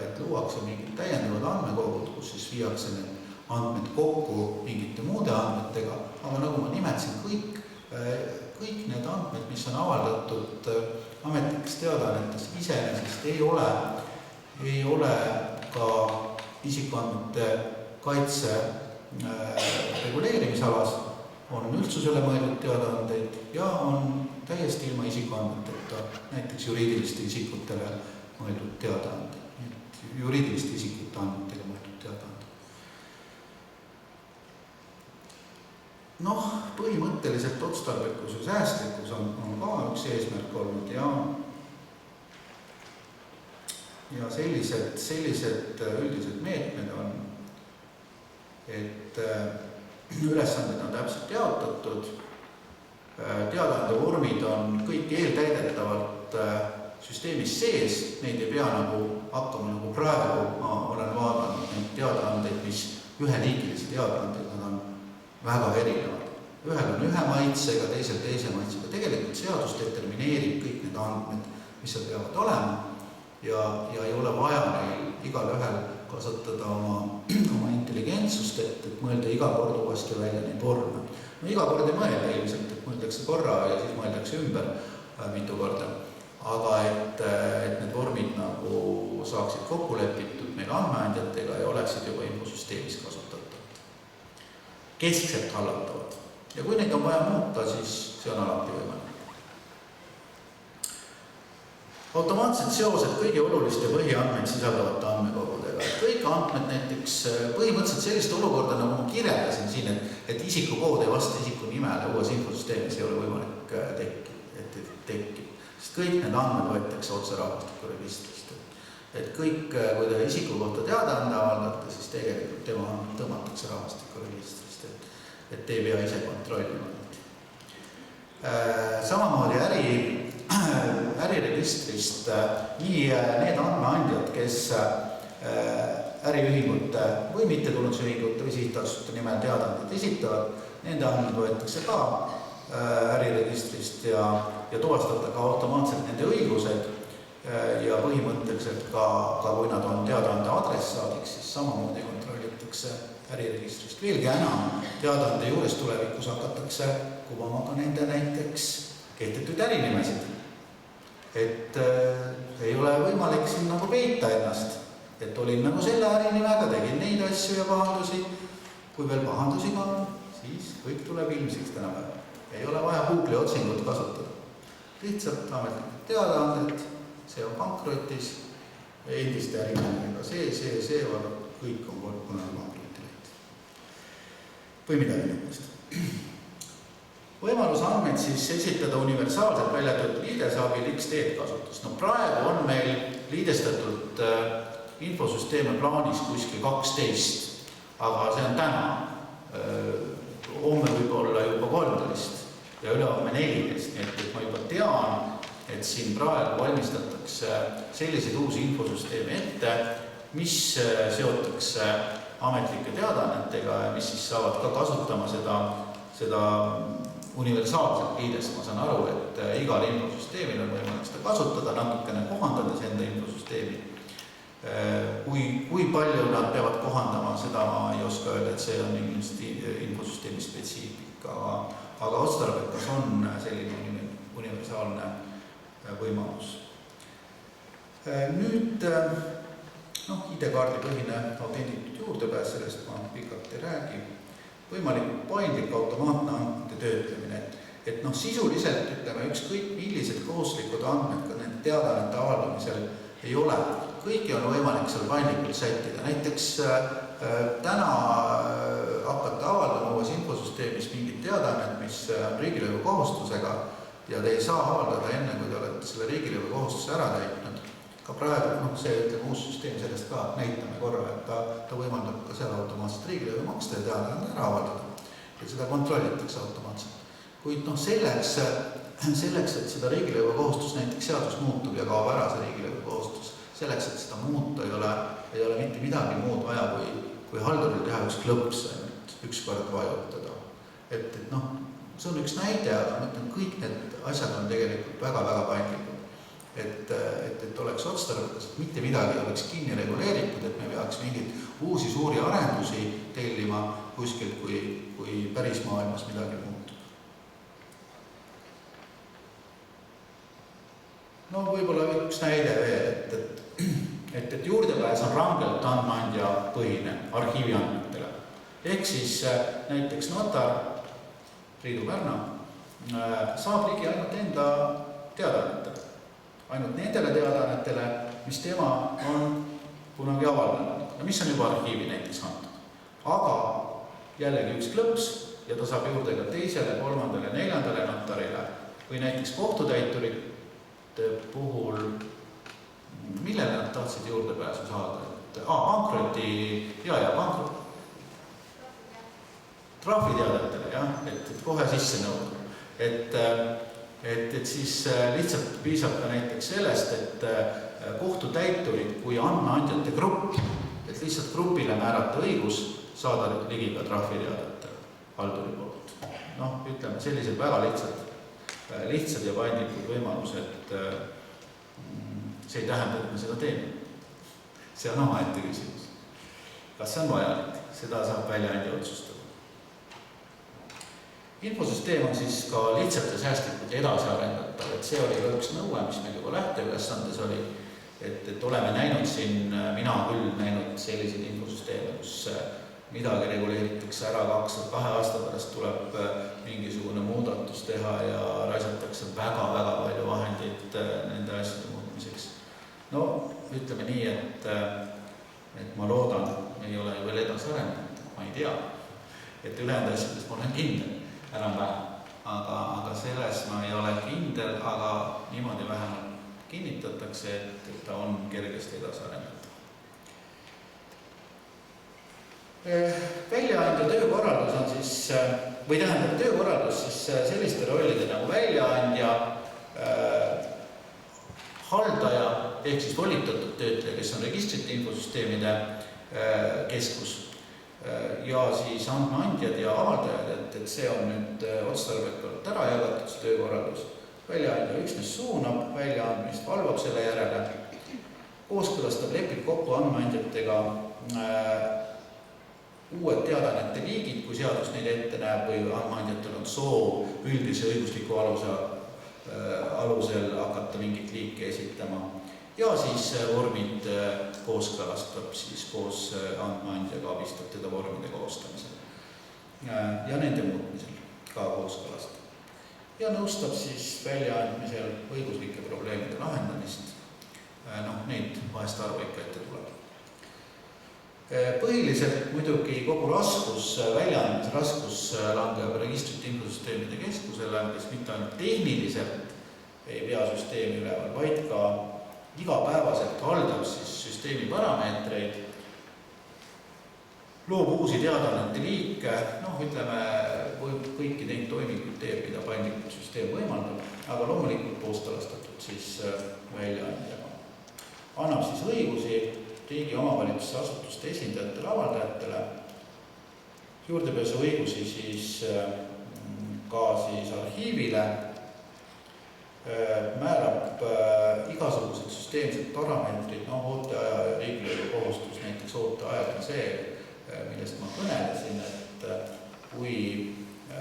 et luuakse mingid täiendavad andmekogud, kus siis viiakse need andmed kokku mingite muude andmetega, aga nagu ma nimetasin, kõik need andmed, mis on avaldatud ametlikes teadaannetes iseenesest ei ole ka isikuandmete kaitse reguleerimisalas, on üldsusele mõeldud teadaandeid ja on täiesti ilma isikuandmeteta, näiteks juriidiliste isikutele mõeldud teadaandeid, juriidiliste isikute andmetega mõeldud teadaandeid. Põhimõtteliselt otstarbekus ja säästlikkus on ka üks eesmärk olnud ja sellised üldised meetmed on, et ülesanded on täpselt jaotatud, teadaande vormid on kõik eeltäidetavalt süsteemis sees, neid ei pea hakkama nagu praegu, ma olen vaadanud neid teadaandeid, mis üheliigilisi teadaandeid, nad on väga erinevad. Ühel on ühe maitsega, teisel teise maitsega. Tegelikult seadus determineerib kõik need andmed, mis seal peavad olema ja ei ole vaja neil igal ühel kasutada oma intelligentsust, et mõelda iga kord uuesti välja neid vorme. Iga kord ei mõelda ilmselt, et mõeldakse korra ja siis mõeldakse ümber mitu korda. Aga et need vormid nagu saaksid kokku lepitud meil andmeandjatega ja oleksid juba infosüsteemis kasutatavad. Keskselt hallatavad. Ja kui neid on vaja muuta, siis see on alati võimalik. Automaatsed seosed kõigi oluliste põhiandmeid sisaldavate andmekogudega. Kõik andmed näiteks põhimõtteliselt sellist olukorda, nagu ma kirjeldasin siin, et isikukood ei vasta isiku nimele uues infosüsteemis ei ole võimalik tekkida. Sest kõik need andmed võetakse otse rahvastikuregistrist. Et kõik, kui te isiku kohta teadaande avaldate, siis tegelikult tema andmed tõmmatakse rahvastikuregistrist, et ei pea ise kontrollima. Samamoodi äriregistrist nii need andmeandjad, kes äriühingute või mittetulundusühingute või sihtasutuste nimel teadaandeid esitavad, nende andmed võetakse ka äriregistrist ja tuvastada ka automaatselt nende õigused ja põhimõtteliselt ka kui nad on teadaande adressaadiks, siis samamoodi kontrollitakse äriregistrist. Veelgi enam, teadaande juures tulevikus hakatakse kuvama ka nende näiteks kehtetuid ärinimesid. Et ei ole võimalik siin nagu peita ennast, et olin nagu selle ärinimega, tegin neid asju ja pahandusi. Kui veel pahandusi ka on, siis kõik tuleb ilmsiks tänapäeval. Ei ole vaja Google'i otsingut kasutada. Lihtsalt ametlikud teadaanded, see on pankrotis, endiste ärinimega see, kõik on kunagi pankrotilehti. Või midagi nendest. Võimalus andmeid siis esitada universaalselt väljatöötud liidesaabil XD kasutust. Praegu on meil liidestatud infosüsteeme plaanis kuskil 12, aga see on täna. Homme võib olla juba 13 ja ülehomme 14, nii et ma juba tean, et siin praegu valmistatakse selliseid uusi infosüsteeme ette, mis seotakse ametlike teadaannetega, mis siis saavad ka kasutama seda universaalset liidest. Ma saan aru, et igal infosüsteemil on võimalik seda kasutada, natukene kohandades enda infosüsteemi. Kui palju nad peavad kohandama, seda ma ei oska öelda, et see on infosüsteemi spetsiifika, aga otstarbekas on selline universaalne võimalus. Nüüd ID-kaardi põhine autenditud juurdepääs, sellest ma pikalt ei räägi. Võimalikult paindlik automaatne andmete töötlemine, et sisuliselt ütleme ükskõik millised kohustuslikud andmed ka nende teadaannete avaldamisel ei ole. Kõiki on võimalik seal paindlikult sättida. Näiteks täna hakata avaldama uues infosüsteemis mingit teadaannet, mis on riigilõivu kohustusega ja te ei saa avaldada enne, kui te olete selle riigilõivu kohustuse ära täitnud. Ka praegu, see uus süsteem sellest ka näitame korra, et ta võimaldab ka seal automaatselt riigilõivu maksta ja teadaannet ära avaldada. Ja seda kontrollitakse automaatselt. Kuid selleks, et seda riigilõivu kohustus näiteks seadus muutub ja kaob ära see riigilõivu kohustus, selleks, et seda muuta ei ole mitte midagi muud vaja, kui halduril teha üks klõps, üks kord vajutada. See on üks näide, aga ma ütlen, kõik need asjad on tegelikult väga-väga paindlikud. Et oleks otstarbekas, et mitte midagi oleks kinni reguleeritud, et me peaks mingeid uusi suuri arendusi tellima kuskilt, kui päris maailmas midagi muutub. Võib-olla üks näide veel, et juurdepääs on rangelt andmeandja põhine arhiivi andmetele. Ehk siis näiteks notar Priidu Pärna saab ligi ainult enda teadaannetele. Ainult nendele teadaannetele, mis tema on kunagi avaldanud. Mis on juba arhiivi näiteks antud. Aga jällegi üks klõps ja ta saab juurde ka teisele, kolmandale, neljandale notarile või näiteks kohtutäiturit puhul, millele nad tahtsid juurdepääsu saada? Pankroti, trahviteadetele, et kohe sisse nõuda. Et siis lihtsalt piisab ka näiteks sellest, et kohtutäiturid kui andmeandjate grupp, et lihtsalt grupile määrata õigus saada ligi ka trahviteadete halduri poolt. Ütleme, sellised väga lihtsad ja paindlikud võimalused, see ei tähenda, et me seda teeme. See on omaette küsimus. Kas see on vajalik? Seda saab väljaandja otsustada. Infosüsteem on siis ka lihtsalt ja säästlikult edasi arendatav, et see oli ka üks nõue, mis meil juba lähteülesandes oli, et oleme näinud siin, mina küll näinud selliseid infosüsteeme, kus midagi reguleeritakse ära 2 aasta pärast tuleb mingisugune muudatus teha ja raisatakse väga-väga palju vahendeid nende asjade muutmiseks. Ütleme nii, et ma loodan, ei ole ju veel edasi arendatud, ma ei tea, et ülejäänud asjades ma olen kindel enam-vähem, aga selles ma ei ole kindel, aga niimoodi vähemalt kinnitatakse, et ta on kergesti edasi arendatud. Väljaandja töökorraldus on siis, või tähendab töökorraldus siis selliste rollide nagu väljaandja, haldaja ehk siis volitatud töötleja, kes on registrite infosüsteemide keskus ja siis andmeandjad ja avaldajad, et see on nüüd otstarbekalt ära jagatud see töökorraldus. Väljaandja üksnes suunab väljaandmist, valvab selle järele, kooskõlastab, lepib kokku andmeandjatega uued teadaannete liigid, kui seadus neid ette näeb või andmeandjatel on soov üldise õigusliku alusel hakata mingit liike esitama. Ja siis vormid kooskõlastab siis koos andmeandjaga, abistab teda vormide koostamisel ja nende muutmisel ka kooskõlastab. Ja nõustab siis väljaandmisel õiguslike probleemide lahendamist. Neid vahest arvu ikka ette tuleb. Põhiliselt muidugi kogu raskus, väljaandmise raskus langeb registrite infosüsteemide keskusele, kes mitte ainult tehniliselt ei pea süsteemi üleval, vaid ka igapäevaselt haldab siis süsteemi parameetreid, loob uusi teadaannete liike, ütleme, kõiki neid toiminguid teeb, mida paindlikult süsteem võimaldab, aga loomulikult kooskõlastatud siis väljaandjaga. Annab siis õigusi riigi omavalitsuse asutuste esindajatele, avaldajatele juurdepääsuõigusi siis ka siis arhiivile, määrab igasugused süsteemsed parameetrid, ooteaja ja riigilõivu kohustus, näiteks ooteaeg on see, millest ma kõnelesin, et kui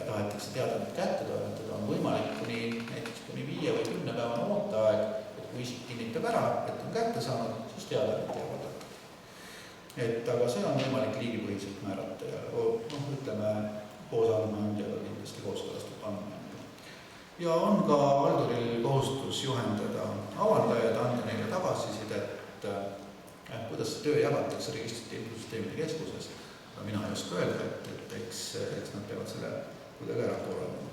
tahetakse teadet kätte toimetada, on võimalik näiteks kuni 5 või 10 päevane ooteaeg, et kui isik kinnitab ära, et on kätte saanud, siis teadet ei avaldata. Aga see on võimalik liigipõhiselt määrata ja ütleme koos andmeandjaga kindlasti kooskõlastatud andmeandjaga. Ja on ka halduril kohustus juhendada avaldajaid, anda neile tagasisidet, kuidas see töö jagatakse registrite infosüsteemide keskuses. Mina ei oska öelda, et eks nad peavad selle kuidagi ära korraldama.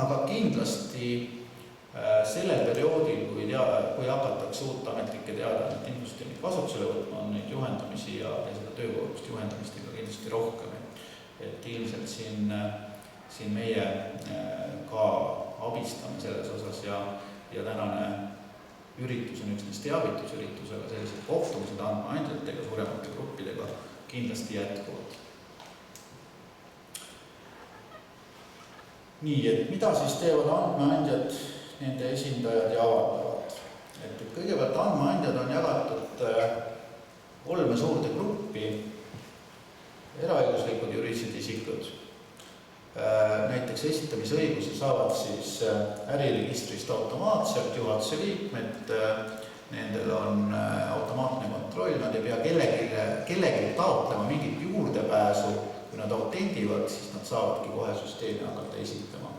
Aga kindlasti sellel perioodil, kui hakatakse uut ametlikke teadaannete infosüsteemid kasutusele võtma, on neid juhendamisi ja seda töökoormust juhendamist ikka kindlasti rohkem. Et ilmselt siin meie ka abistame selles osas ja tänane üritus on üksnes teavitusüritus, aga sellised kohtumised andmeandjatega, suuremate gruppidega kindlasti jätkuvad. Nii, et mida siis teevad andmeandjad, nende esindajad ja avaldavad? Et kõigepealt andmeandjad on jagatud 3 suurde gruppi, eraõiguslikud juriidilised isikud. Näiteks esitamisõiguse saavad siis äriregistrist automaatselt juhatuse liikmed, nendel on automaatne kontroll, nad ei pea kellelegi taotlema mingit juurdepääsu, kui nad autendivad, siis nad saavadki kohe süsteemi hakata esitama.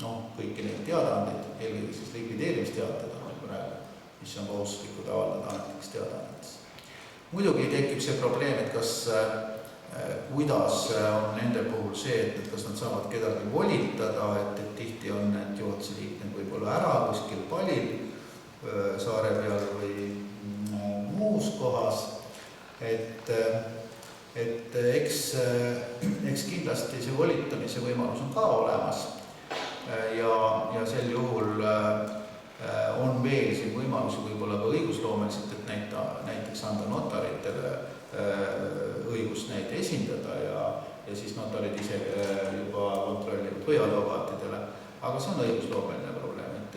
Kõiki neid teadaandeid, eelkõige siis likvideerimisteated on praegu, mis on kohustuslikud avaldada ametlikes teadaannetes. Muidugi tekib see probleem, et kuidas on nende puhul see, et kas nad saavad kedagi volitada, et tihti on need juhatuse liikmed võib-olla ära kuskil palil saare peal või muus kohas. Et eks kindlasti see volitamise võimalus on ka olemas ja sel juhul on veel siin võimalusi võib-olla ka õigusloomeliselt, et näiteks anda notaritele õigust neid esindada ja siis notarid ise juba kontrollivad või advokaatidele, aga see on õigusloomeline probleem, et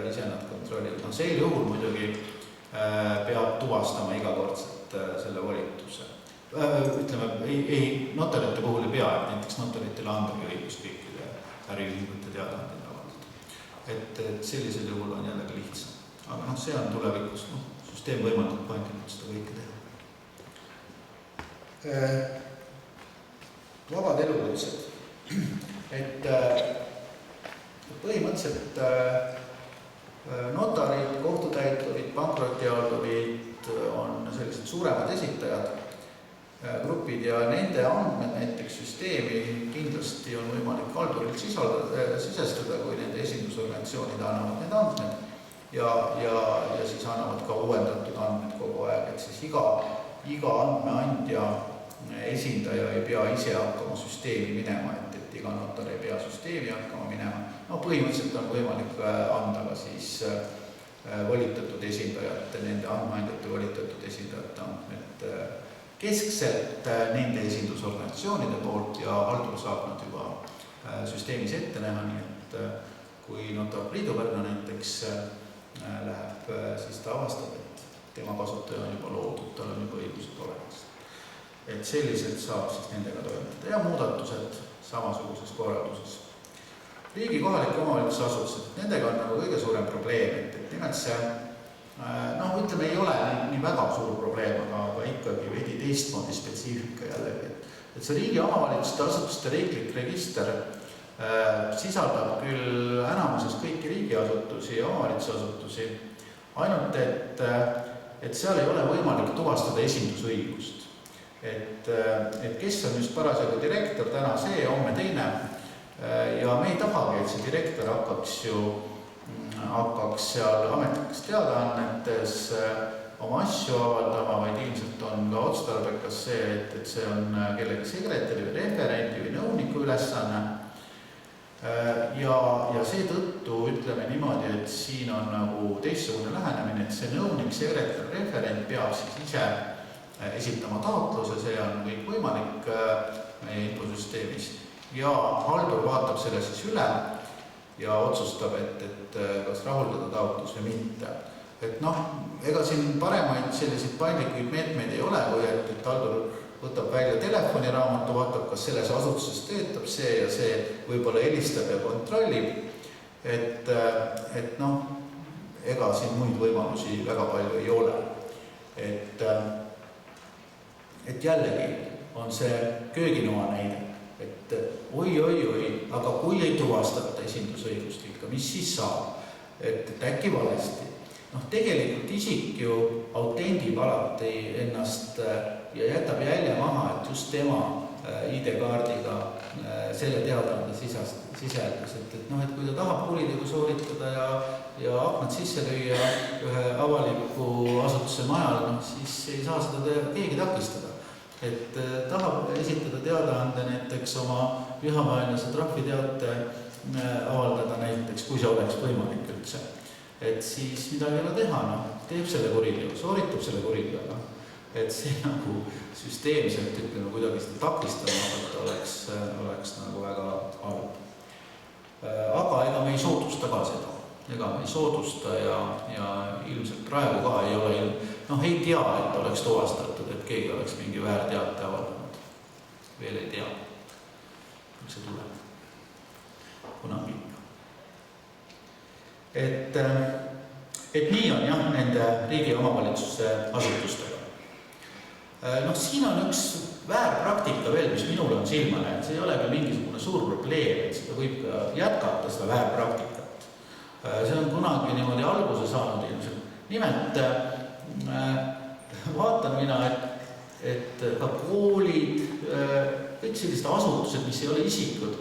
ise nad kontrollivad. Sel juhul muidugi peab tuvastama igakordselt selle volituse. Ütleme, notarite puhul ei pea, et näiteks notaritele andagi õigus kõikide äriühingute teadaandeid avaldada. Et sellisel juhul on jällegi lihtsam. Aga see on tulevikus, süsteem võimaldab paindlikult seda kõike teha. Vabad elukutsed. Et põhimõtteliselt notarid, kohtutäiturid, pankrotihaldurid on sellised suuremad esitajad, grupid ja nende andmed näiteks süsteemi kindlasti on võimalik haldurilt sisestada, kui nende esindusorganisatsioonid annavad need andmed ja siis annavad ka uuendatud andmed kogu aeg, et siis iga andmeandja esindaja ei pea ise hakkama süsteemi minema, et iga notar ei pea süsteemi hakkama minema. Põhimõtteliselt on võimalik anda ka siis volitatud esindajate, nende andmeandjate volitatud esindajate andmed keskselt nende esindusorganisatsioonide poolt ja haldur saab nad juba süsteemis ette näha, nii et kui notar Priidu Pärna näiteks läheb, siis ta avastab, et tema kasutaja on juba loodud, tal on juba õigused olemas. Et selliselt saab siis nendega toimetada ja muudatused samasuguses korralduses. Riigi kohalike omavalitsuse asutused, nendega on nagu kõige suurem probleem, et nimelt see, ütleme, ei ole nii väga suur probleem, aga ikkagi veidi teistmoodi spetsiifika jällegi. Et see riigi omavalitsuste asutuste riiklik register sisaldab küll enamuses kõiki riigiasutusi ja omavalitsusasutusi, ainult et seal ei ole võimalik tuvastada esindusõigust. Et kes on just parasjagu direktor, täna see, homme teine ja me ei tahagi, et see direktor hakkaks seal ametlikes teadaannetes oma asju avaldama, vaid ilmselt on ka otstarbekas see, et see on kellegi sekretäri või referenti või nõuniku ülesanne. Ja seetõttu ütleme niimoodi, et siin on nagu teistsugune lähenemine, et see nõunik, sekretär, referent peab siis ise esitama taotluse, see on kõik võimalik meie infosüsteemis ja haldur vaatab selle siis üle ja otsustab, et kas rahuldada taotlus või mitte. Et ega siin paremaid selliseid paindlikuid meetmeid ei ole, kui et haldur võtab välja telefoniraamatu, vaatab, kas selles asutuses töötab see ja see, võib-olla helistab ja kontrollib, et ega siin muid võimalusi väga palju ei ole. Et jällegi on see kööginoa näide, et oi, aga kui ei tuvastata esindusõigust ikka, mis siis saab, et äkki valesti. Tegelikult isik ju autendib alati ennast ja jätab jälje maha, et just tema ID-kaardiga selle teadaande siseldas, et kui ta tahab kuritegu sooritada ja aknad sisse lüüa ühe avaliku asutuse majal, siis ei saa seda keegi takistada. Et tahab esitada teadaande näiteks oma vihavaenlase trahviteate avaldada näiteks, kui see oleks võimalik üldse. Et siis midagi ei ole teha, teeb selle kuritegu, sooritab selle kuritegu. Et see nagu süsteemselt ütleme kuidagi seda takistama oleks nagu väga halb. Aga ega me ei soodusta ka seda. Ega me ei soodusta ja ilmselt praegu ka ei ole, ei tea, et oleks tuvastatud, et keegi oleks mingi väärteate avaldanud. Veel ei tea, kui see tuleb. Kunagi. Et nii on jah nende riigi ja omavalitsuse asutustega. Siin on üks väärpraktika veel, mis minul on silma läinud. See ei ole ka mingisugune suur probleem, et seda võib ka jätkata, seda väärpraktikat. See on kunagi niimoodi alguse saanud ilmselt. Nimelt vaatan mina, et ka koolid, kõik sellised asutused, mis ei ole isikud,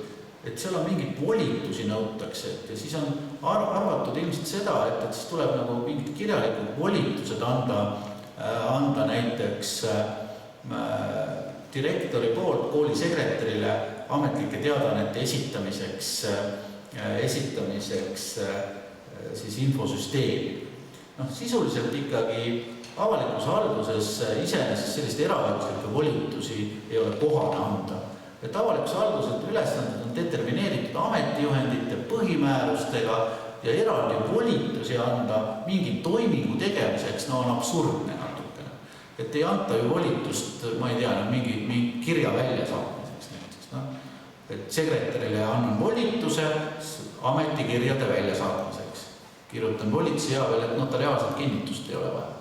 et seal on mingid volitusi nõutakse, ja siis on arvatud ilmselt seda, et siis tuleb nagu mingid kirjalikud volitused anda näiteks direktori poolt kooli sekretärile ametlike teadaannete esitamiseks siis infosüsteemi. Sisuliselt ikkagi avalikus halduses iseenesest sellist eraõiguslikke volitusi ei ole kohane anda. Et avalikus halduselt ülesanded on determineeritud ametijuhendite põhimäärustega ja eraldi volitusi anda mingi toimingu tegemiseks, on absurdne natukene. Et ei anta ju volitust, ma ei tea, mingi kirja välja saamiseks näiteks. Et sekretärile annan volituse ametikirjade välja saamiseks. Kirjutan volituse ja veel, et notariaalset kinnitust ei ole vaja.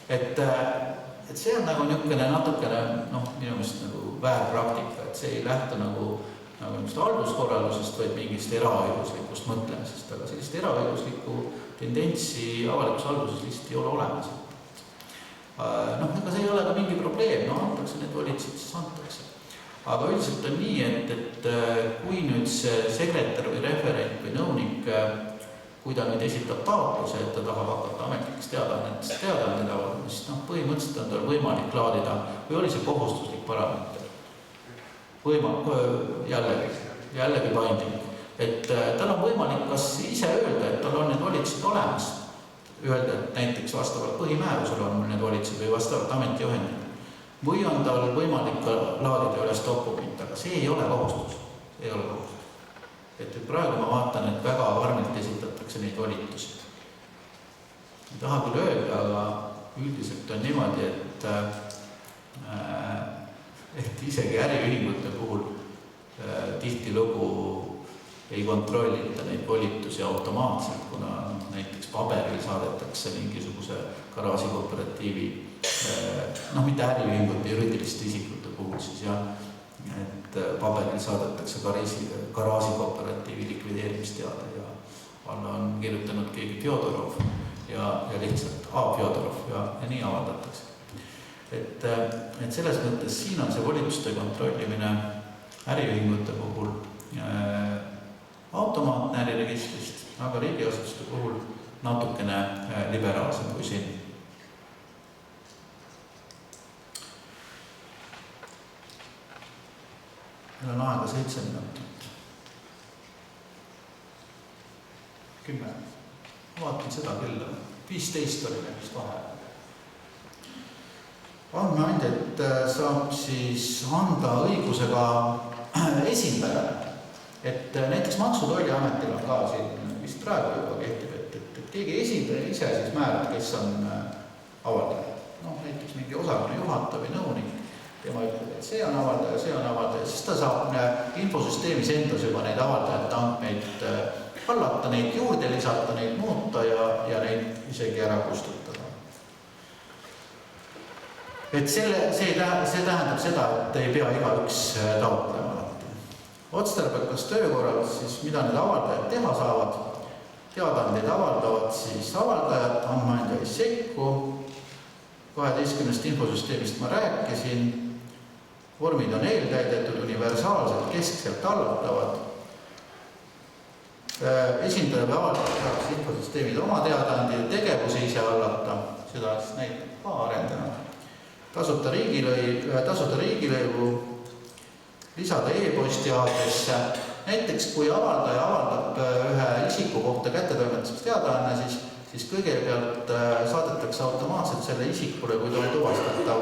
Et see on nagu natukene minu meelest nagu väärpraktika, et see ei lähtu nagu halduskorraldusest, vaid mingist eraõiguslikust mõtlemisest, aga sellist eraõiguslikku tendentsi avalikus halduses lihtsalt ei ole olemas. Ega see ei ole ka mingi probleem, antakse need volitused, siis antakse. Aga üldiselt on nii, et kui nüüd see sekretär või referent või nõunik, kui ta nüüd esitab taotluse, et ta tahab hakata ametlikest teadaannetest avaldama, siis põhimõtteliselt on tal võimalik laadida, või oli see kohustuslik parameeter? Jällegi paindlik. Et tal on võimalik kas ise öelda, et tal on need volitused olemas, öelda, et näiteks vastavalt põhimäärusele on mul need volitused või vastavalt ametijuhendile. Või on tal võimalik laadida üles dokument, aga see ei ole kohustus. See ei ole kohustus. Et praegu ma vaatan, et väga varmilt esitatakse neid volitusi. Ei taha küll öelda, aga üldiselt on niimoodi, et isegi äriühingute puhul tihtilugu ei kontrollita neid volitusi automaatselt, kuna näiteks paberil saadetakse mingisuguse garaasikooperatiivi, mitte äriühingute juriidiliste isikute puhul siis jah, et paberil saadetakse garaasikooperatiivi likvideerimisteade ja alla on kirjutanud keegi Fjodorov ja lihtsalt Fjodorov ja nii avaldatakse. Et selles mõttes siin on see volituste kontrollimine äriühingute puhul automaatne äriregistrist, aga riigiasutuste puhul natukene liberaalsem kui siin. Meil on aega 7 minutit. 10. Vaatan seda kella. 15 oli meil vist vahe. Andmeandjat saab siis anda õigusega esindajale. Et näiteks Maksu- ja Tolliametil on ka siin vist praegu juba kehtib, et keegi esindaja ise siis määrab, kes on avaldaja. Näiteks mingi osakonna juhataja või nõunik, tema ütleb, et see on avaldaja, siis ta saab infosüsteemis endas juba neid avaldajate andmeid hallata, neid juurde lisata, neid muuta ja neid isegi ära kustutada. Et see tähendab seda, et ei pea igaüks taotlema alati. Otstarbekas töökorral siis, mida need avaldajad teha saavad, teadaandeid avaldavad siis avaldajad, andmeandja ei sekku, 12 infosüsteemist ma rääkisin, vormid on eeltäidetud, universaalselt, keskselt hallatavad, esindaja või avaldajad peaks infosüsteemid oma teadaandeid ja tegevuse ise hallata, seda siis näitab ka arendanud. Tasuta riigilõivu lisada e-posti aadresse. Näiteks kui avaldaja avaldab ühe isiku kohta kättetoimetamiseks teadaanne, siis kõigepealt saadetakse automaatselt selle isikule, kui ta on tuvastatav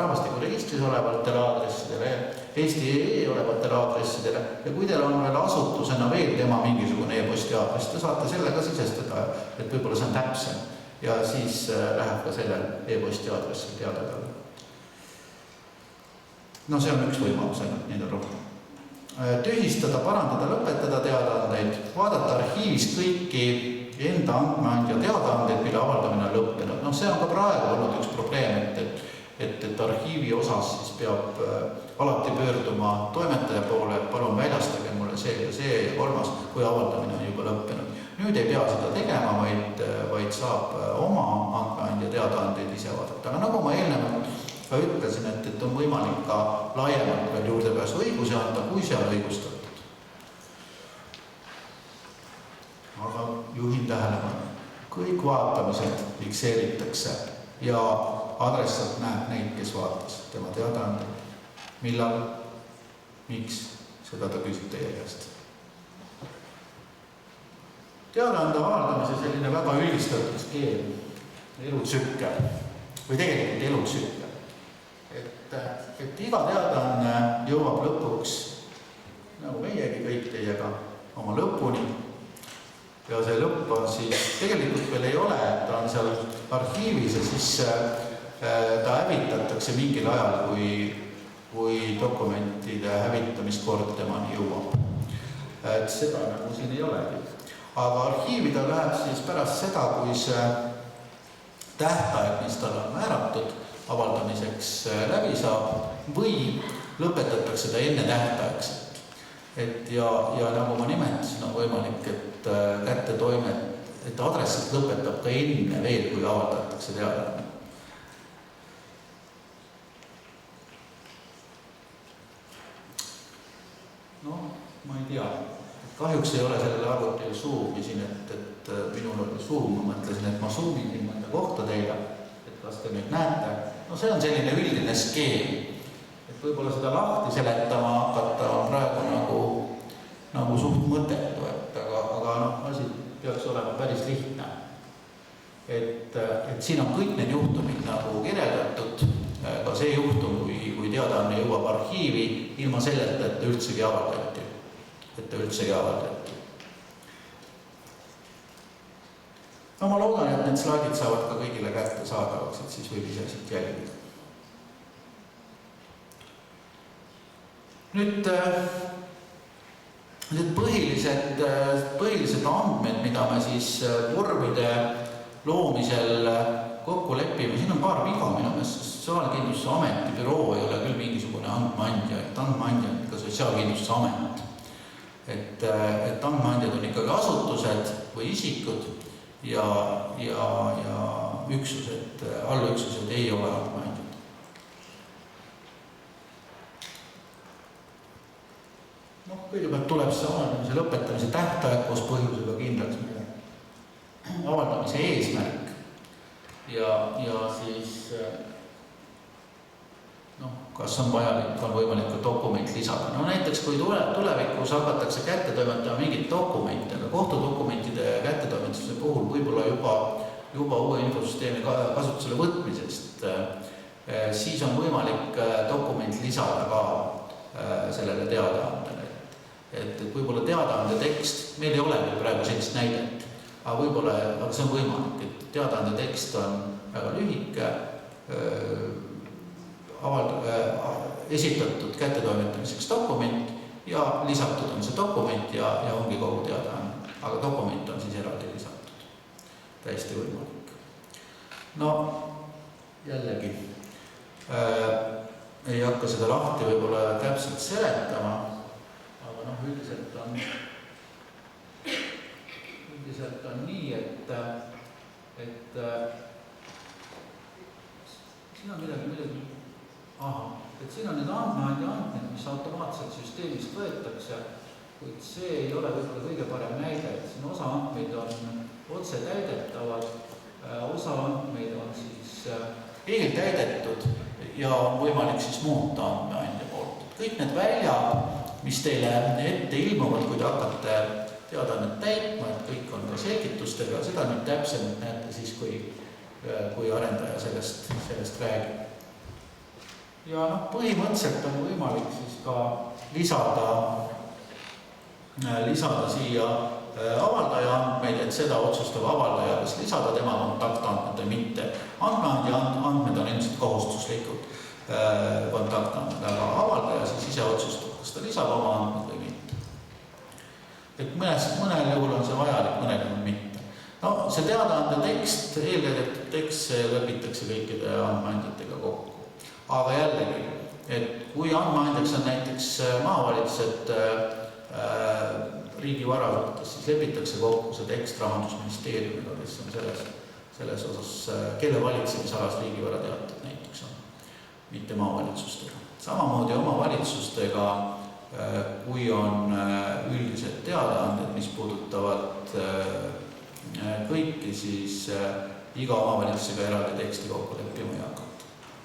rahvastikuregistris olevatele aadressidele, Eesti.ee olevatele aadressidele ja kui teil on veel asutusena veel tema mingisugune e-posti aadress, te saate selle ka sisestada, et võib-olla see on täpsem. Ja siis läheb ka sellel e-posti aadressil teada talle. See on üks võimalus ainult, neid on rohkem. Tühistada, parandada, lõpetada teadaandeid, vaadata arhiivist kõiki enda andmeandja teadaandeid, mille avaldamine on lõppenud. See on ka praegu olnud üks probleem, et arhiivi osas siis peab alati pöörduma toimetaja poole, et palun väljastage mulle see ja kolmas, kui avaldamine on juba lõppenud. Nüüd ei pea seda tegema, vaid saab oma andmeandja teadaandeid ise vaadata. Aga nagu ma eelnevalt ka ütlesin, et on võimalik ka laiemalt veel juurdepääsu õigusi anda, kui see on õigustatud. Aga juhin tähelepanu, kõik vaatamised fikseeritakse ja adressat näeb neid, kes vaatas tema teadaandeid. Millal, miks, seda ta küsib teie käest. Teadaande avaldamise selline väga üldistatud skeem, elutsükkel või tegelikult elutsükkel. Et iga teadaanne jõuab lõpuks, nagu meiegi kõik teiega, oma lõpuni. Ja see lõpp on siis, tegelikult veel ei ole, ta on seal arhiivis ja siis ta hävitatakse mingil ajal, kui dokumentide hävitamiskord temani jõuab. Et seda nagu siin ei olegi. Aga arhiivida läheb siis pärast seda, kui see tähtaeg, mis tal on määratud avaldamiseks läbi saab või lõpetatakse ta enne tähtaegselt. Ja nagu ma nimetasin, on võimalik, et et adressit lõpetab ka enne veel, kui avaldatakse teadaanne. Ma ei tea. Kahjuks ei ole sellele arvutil suumi siin, et minul oli suum, ma mõtlesin, et ma suumin siin mõnda kohta teile, et kas te nüüd näete. See on selline üldine skeem, et võib-olla seda lahti seletama hakata on praegu nagu suht mõttetu, aga asi peaks olema päris lihtne. Et siin on kõik need juhtumid nagu kirjeldatud, ka see juhtum, kui teadaanne jõuab arhiivi ilma selleta, et ta üldsegi avaldati. Ma loodan, et need slaidid saavad ka kõigile kätte saadavaks, et siis võib ise siit jälgida. Nüüd põhilised andmed, mida me siis vormide loomisel kokku lepime, siin on paar viga minu meelest, Sotsiaalkindlustusameti büroo ei ole küll mingisugune andmeandja, et andmeandja on ikka Sotsiaalkindlustusamet. Et andmeandjad on ikkagi asutused või isikud ja üksused, allüksused ei ole andmeandjad. Kõigepealt tuleb see avaldamise lõpetamise tähtaeg koos põhjusega kindlaks meie avaldamise eesmärk ja siis kas on vajalik, on võimalik ka dokument lisada. Näiteks kui tulevikus hakatakse kätte toimetama mingit dokumente, aga kohtudokumentide kättetoimetuse puhul võib-olla juba uue infosüsteemi kasutusele võtmisest, siis on võimalik dokument lisada ka sellele teadaandele. Et võib-olla teadaande tekst, meil ei ole praegu sellist näidet, aga see on võimalik, et teadaande tekst on väga lühike, esitatud kättetoimetamiseks dokument ja lisatud on see dokument ja ongi kogu teadaanne, aga dokument on siis eraldi lisatud. Täiesti võimalik. Jällegi ei hakka seda lahti võib-olla täpselt seletama, aga üldiselt on nii, et siin on midagi et siin on need andmeandja andmed, mis automaatselt süsteemist võetakse, kuid see ei ole võib-olla kõige parem näide, et siin osa andmeid on otse täidetavad, osa andmeid on siis eeltäidetud ja on võimalik siis muuta andmeandja poolt. Kõik need väljad, mis teile ette ilmuvad, kui te hakkate teadaannet täitma, et kõik on ka selgitustega, seda nüüd täpsemalt näete siis, kui arendaja sellest räägib. Ja põhimõtteliselt on võimalik siis ka lisada siia avaldaja andmeid, et seda otsustab avaldaja, kas lisada tema kontaktandmed või mitte. Andmeandja andmed on ilmselt kohustuslikud kontaktandmed, aga avaldaja siis ise otsustab, kas ta lisab oma andmed või mitte. Et mõnel juhul on see vajalik, mõnel juhul mitte. See teadaande tekst, eeltäidetud tekst, see lepitakse kõikide andmeandjatega kokku. Aga jällegi, et kui andmeandjaks on näiteks maavalitsused riigi vara suhtes, siis lepitakse kokku see tekst Rahandusministeeriumiga, kes on selles osas, kelle valitsemisalas riigivara teatud näiteks on, mitte maavalitsustega. Samamoodi omavalitsustega, kui on üldised teadaanded, mis puudutavad kõiki, siis iga omavalitsusega eraldi teksti kokku leppima ei hakata.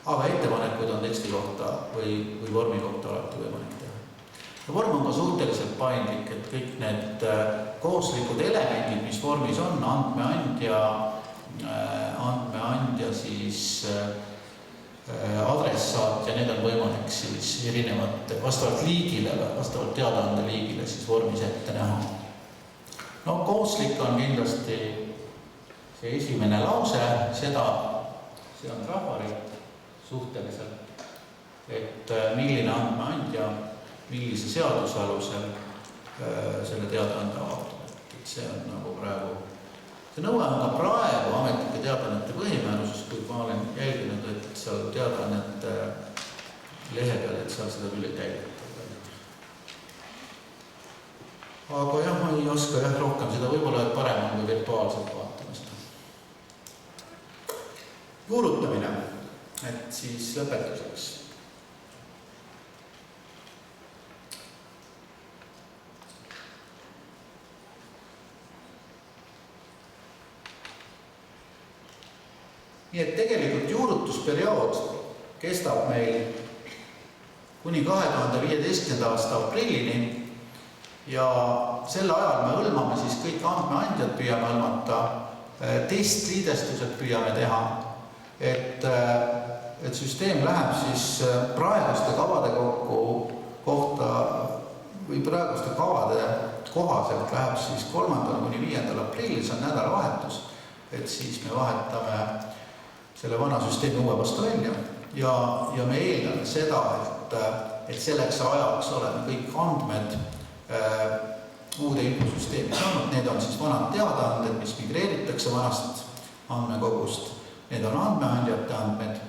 Aga ettepanekuid on teksti kohta või vormi kohta alati võimalik teha. Ja vorm on ka suhteliselt paindlik, et kõik need kooslikud elemendid, mis vormis on, andmeandja siis adressaat ja need on võimalik siis erinevate vastavalt liigile, vastavalt teadaande liigile siis vormis ette näha. Kooslik on kindlasti see esimene lause, see on trafarit suhteliselt, et milline andmeandja, millise seaduse alusel selle teadaande avaldab. See on nagu praegu, see nõue on ka praegu ametlike teadaannete põhimääruses, kuid ma olen jälginud, et seal teadaannete lehe peal, et seal seda küll ei täideta. Aga jah, ma ei oska rohkem seda, võib-olla et parem on kui virtuaalselt vaatama seda. Juurutamine. Et siis lõpetuseks. Nii et tegelikult juurutusperiood kestab meil kuni 2015. aasta aprillini ja sel ajal me hõlmame siis kõik andmeandjad, püüame hõlmata, testliidestused püüame teha, et süsteem läheb siis praeguste kavade kohta või praeguste kavade kohaselt läheb siis 3. kuni 5. aprillil, see on nädalavahetus, et siis me vahetame selle vana süsteemi uue vastu välja ja me eeldame seda, et selleks ajaks oleme kõik andmed uude infosüsteemi saanud, need on siis vanad teadaanded, mis migreeritakse vanast andmekogust. Need on andmeandjate andmed,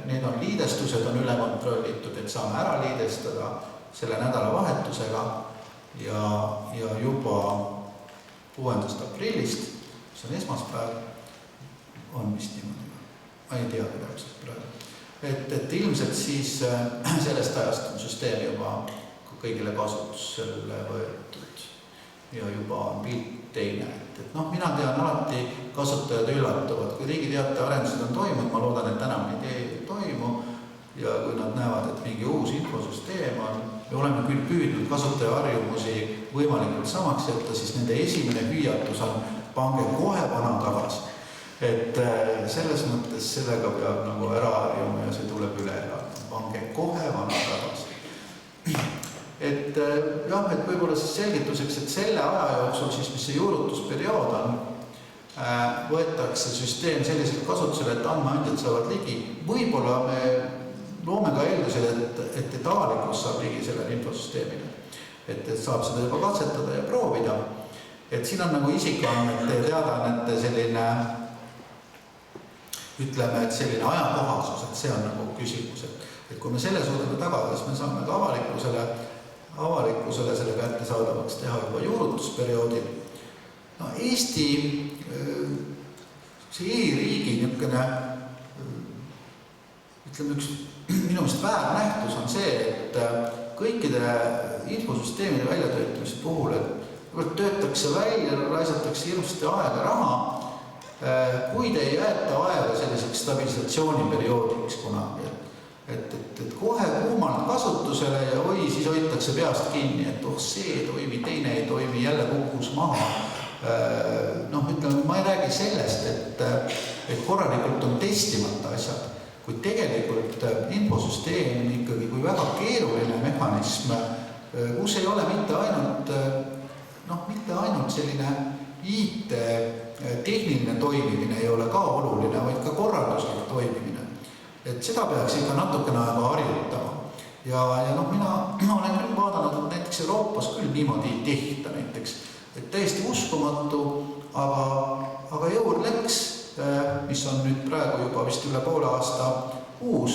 need on liidestused, on üle kontrollitud, et saame ära liidestada selle nädalavahetusega ja juba 6. aprillist, mis on esmaspäev, on vist niimoodi. Ma ei tea täpselt praegu. Et ilmselt siis sellest ajast on süsteem juba kõigile kasutusele võetud ja juba on pilt teine. Mina tean alati kasutajad üllatuvad, kui Riigi Teataja arendused on toimunud, ma loodan, et enam neid ei toimu, ja kui nad näevad, et mingi uus infosüsteem on, me oleme küll püüdnud kasutajaharjumusi võimalikult samaks jätta, siis nende esimene hüüatus on pange kohe vana tagasi. Et selles mõttes sellega peab nagu ära harjuma ja see tuleb üle elada. Pange kohe vana tagasi. Et jah, et võib-olla siis selgituseks, et selle aja jooksul siis, mis see juurutusperiood on, võetakse süsteem selliselt kasutusele, et andmeandjad saavad ligi. Võib-olla me loome ka eeldused, et avalikkus saab ligi sellele infosüsteemile. Et saab seda juba katsetada ja proovida. Et siin on nagu isikuandmete ja teadaannete selline, ütleme, et selline ajakohasus, et see on nagu küsimus. Et kui me selle suudame tagada, siis me saame ka avalikkusele selle kättesaadavaks teha juba juurutusperioodil. No, Eesti see e-riigi niisugune, ütleme, üks minu meelest väärnähtus on see, et kõikide infosüsteemide väljatöötamise puhul, et töötakse välja, raisatakse hirmsasti aega raha, kuid ei jäeta aega selliseks stabilisatsiooniperioodiks kunagi. Et kohe kuumalt kasutusele ja siis hoitakse peast kinni, et see ei toimi, teine ei toimi, jälle kukkus maha. Ütleme, ma ei räägi sellest, et korralikult on testimata asjad, kui tegelikult infosüsteem ikkagi kui väga keeruline mehhanism, kus ei ole mitte ainult selline IT-tehniline toimimine ei ole ka oluline, vaid ka korralduslik toimimine. Et seda peaks ikka natukene aega harjutama. Ja mina olen küll vaadanud, et näiteks Euroopas küll niimoodi ei tehta näiteks. Et täiesti uskumatu, aga EURLEX, mis on nüüd praegu juba vist üle poole aasta uus,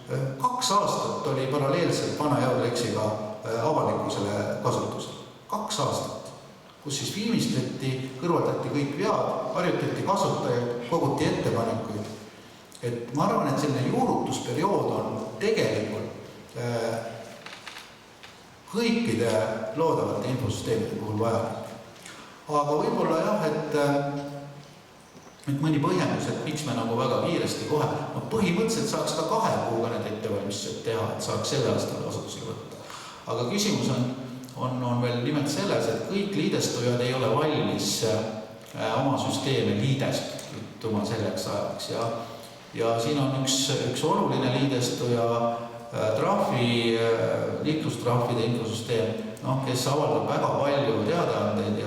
2 aastat oli paralleelselt vana EURLEXiga avalikkusele kasutusel. 2 aastat, kus siis viimistleti, kõrvaldati kõik vead, harjutati kasutajaid, koguti ettepanekuid. Et ma arvan, et selline juurutusperiood on tegelikult kõikide loodavate infosüsteemide puhul vajalik. Aga võib-olla jah, et mõni põhjendus, et miks me nagu väga kiiresti kohe, põhimõtteliselt saaks ka 2 kuuga need ettevalmistused teha, et saaks selle aastal kasutusele võtta. Aga küsimus on veel nimelt selles, et kõik liidestujad ei ole valmis oma süsteeme liidestuma selleks ajaks ja siin on üks oluline liidestuja liiklustrahvide infosüsteem, kes avaldab väga palju teadaandeid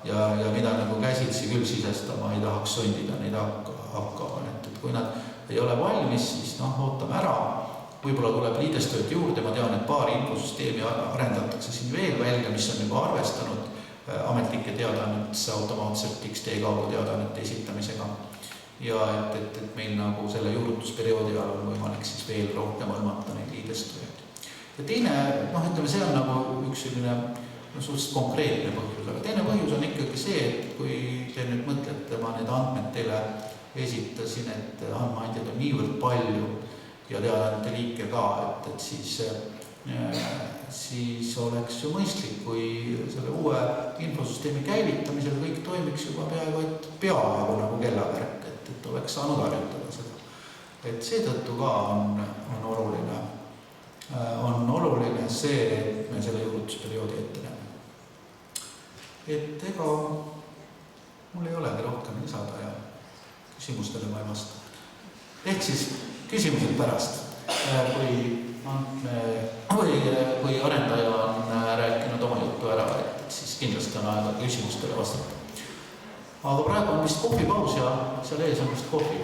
ja mida nagu käsitsi küll sisestama ei tahaks sundida neid hakkama. Et kui nad ei ole valmis, siis ootame ära. Võib-olla tuleb liidestujad juurde, ma tean, et paar infosüsteemi arendatakse siin veel välja, mis on juba arvestanud ametlike teadaannetesse automaatselt XD kaudu teadaannete esitamisega. Ja et meil nagu selle juurutusperioodi ajal on võimalik siis veel rohkem hõlmata neid liidestujaid. Ja teine, ütleme, see on nagu üks selline suhteliselt konkreetne põhjus, aga teine põhjus on ikkagi see, et kui te nüüd mõtlete, ma need andmed teile esitasin, et andmeandjad on niivõrd palju ja teadaannete liike ka, et siis oleks ju mõistlik, kui selle uue infosüsteemi käivitamisel kõik toimiks juba peaaegu nagu kellavärk, et oleks saanud harjutada seda. Et seetõttu ka on oluline see, et me selle juurutusperioodi ette näeme. Et ega mul ei olegi rohkem lisada ja küsimustele ma ei vasta. Ehk siis küsimused pärast, kui arendaja on rääkinud oma juttu ära, et siis kindlasti on aega küsimustele vastata. Aga praegu on vist kohvipaus ja seal ees on vist kohvi.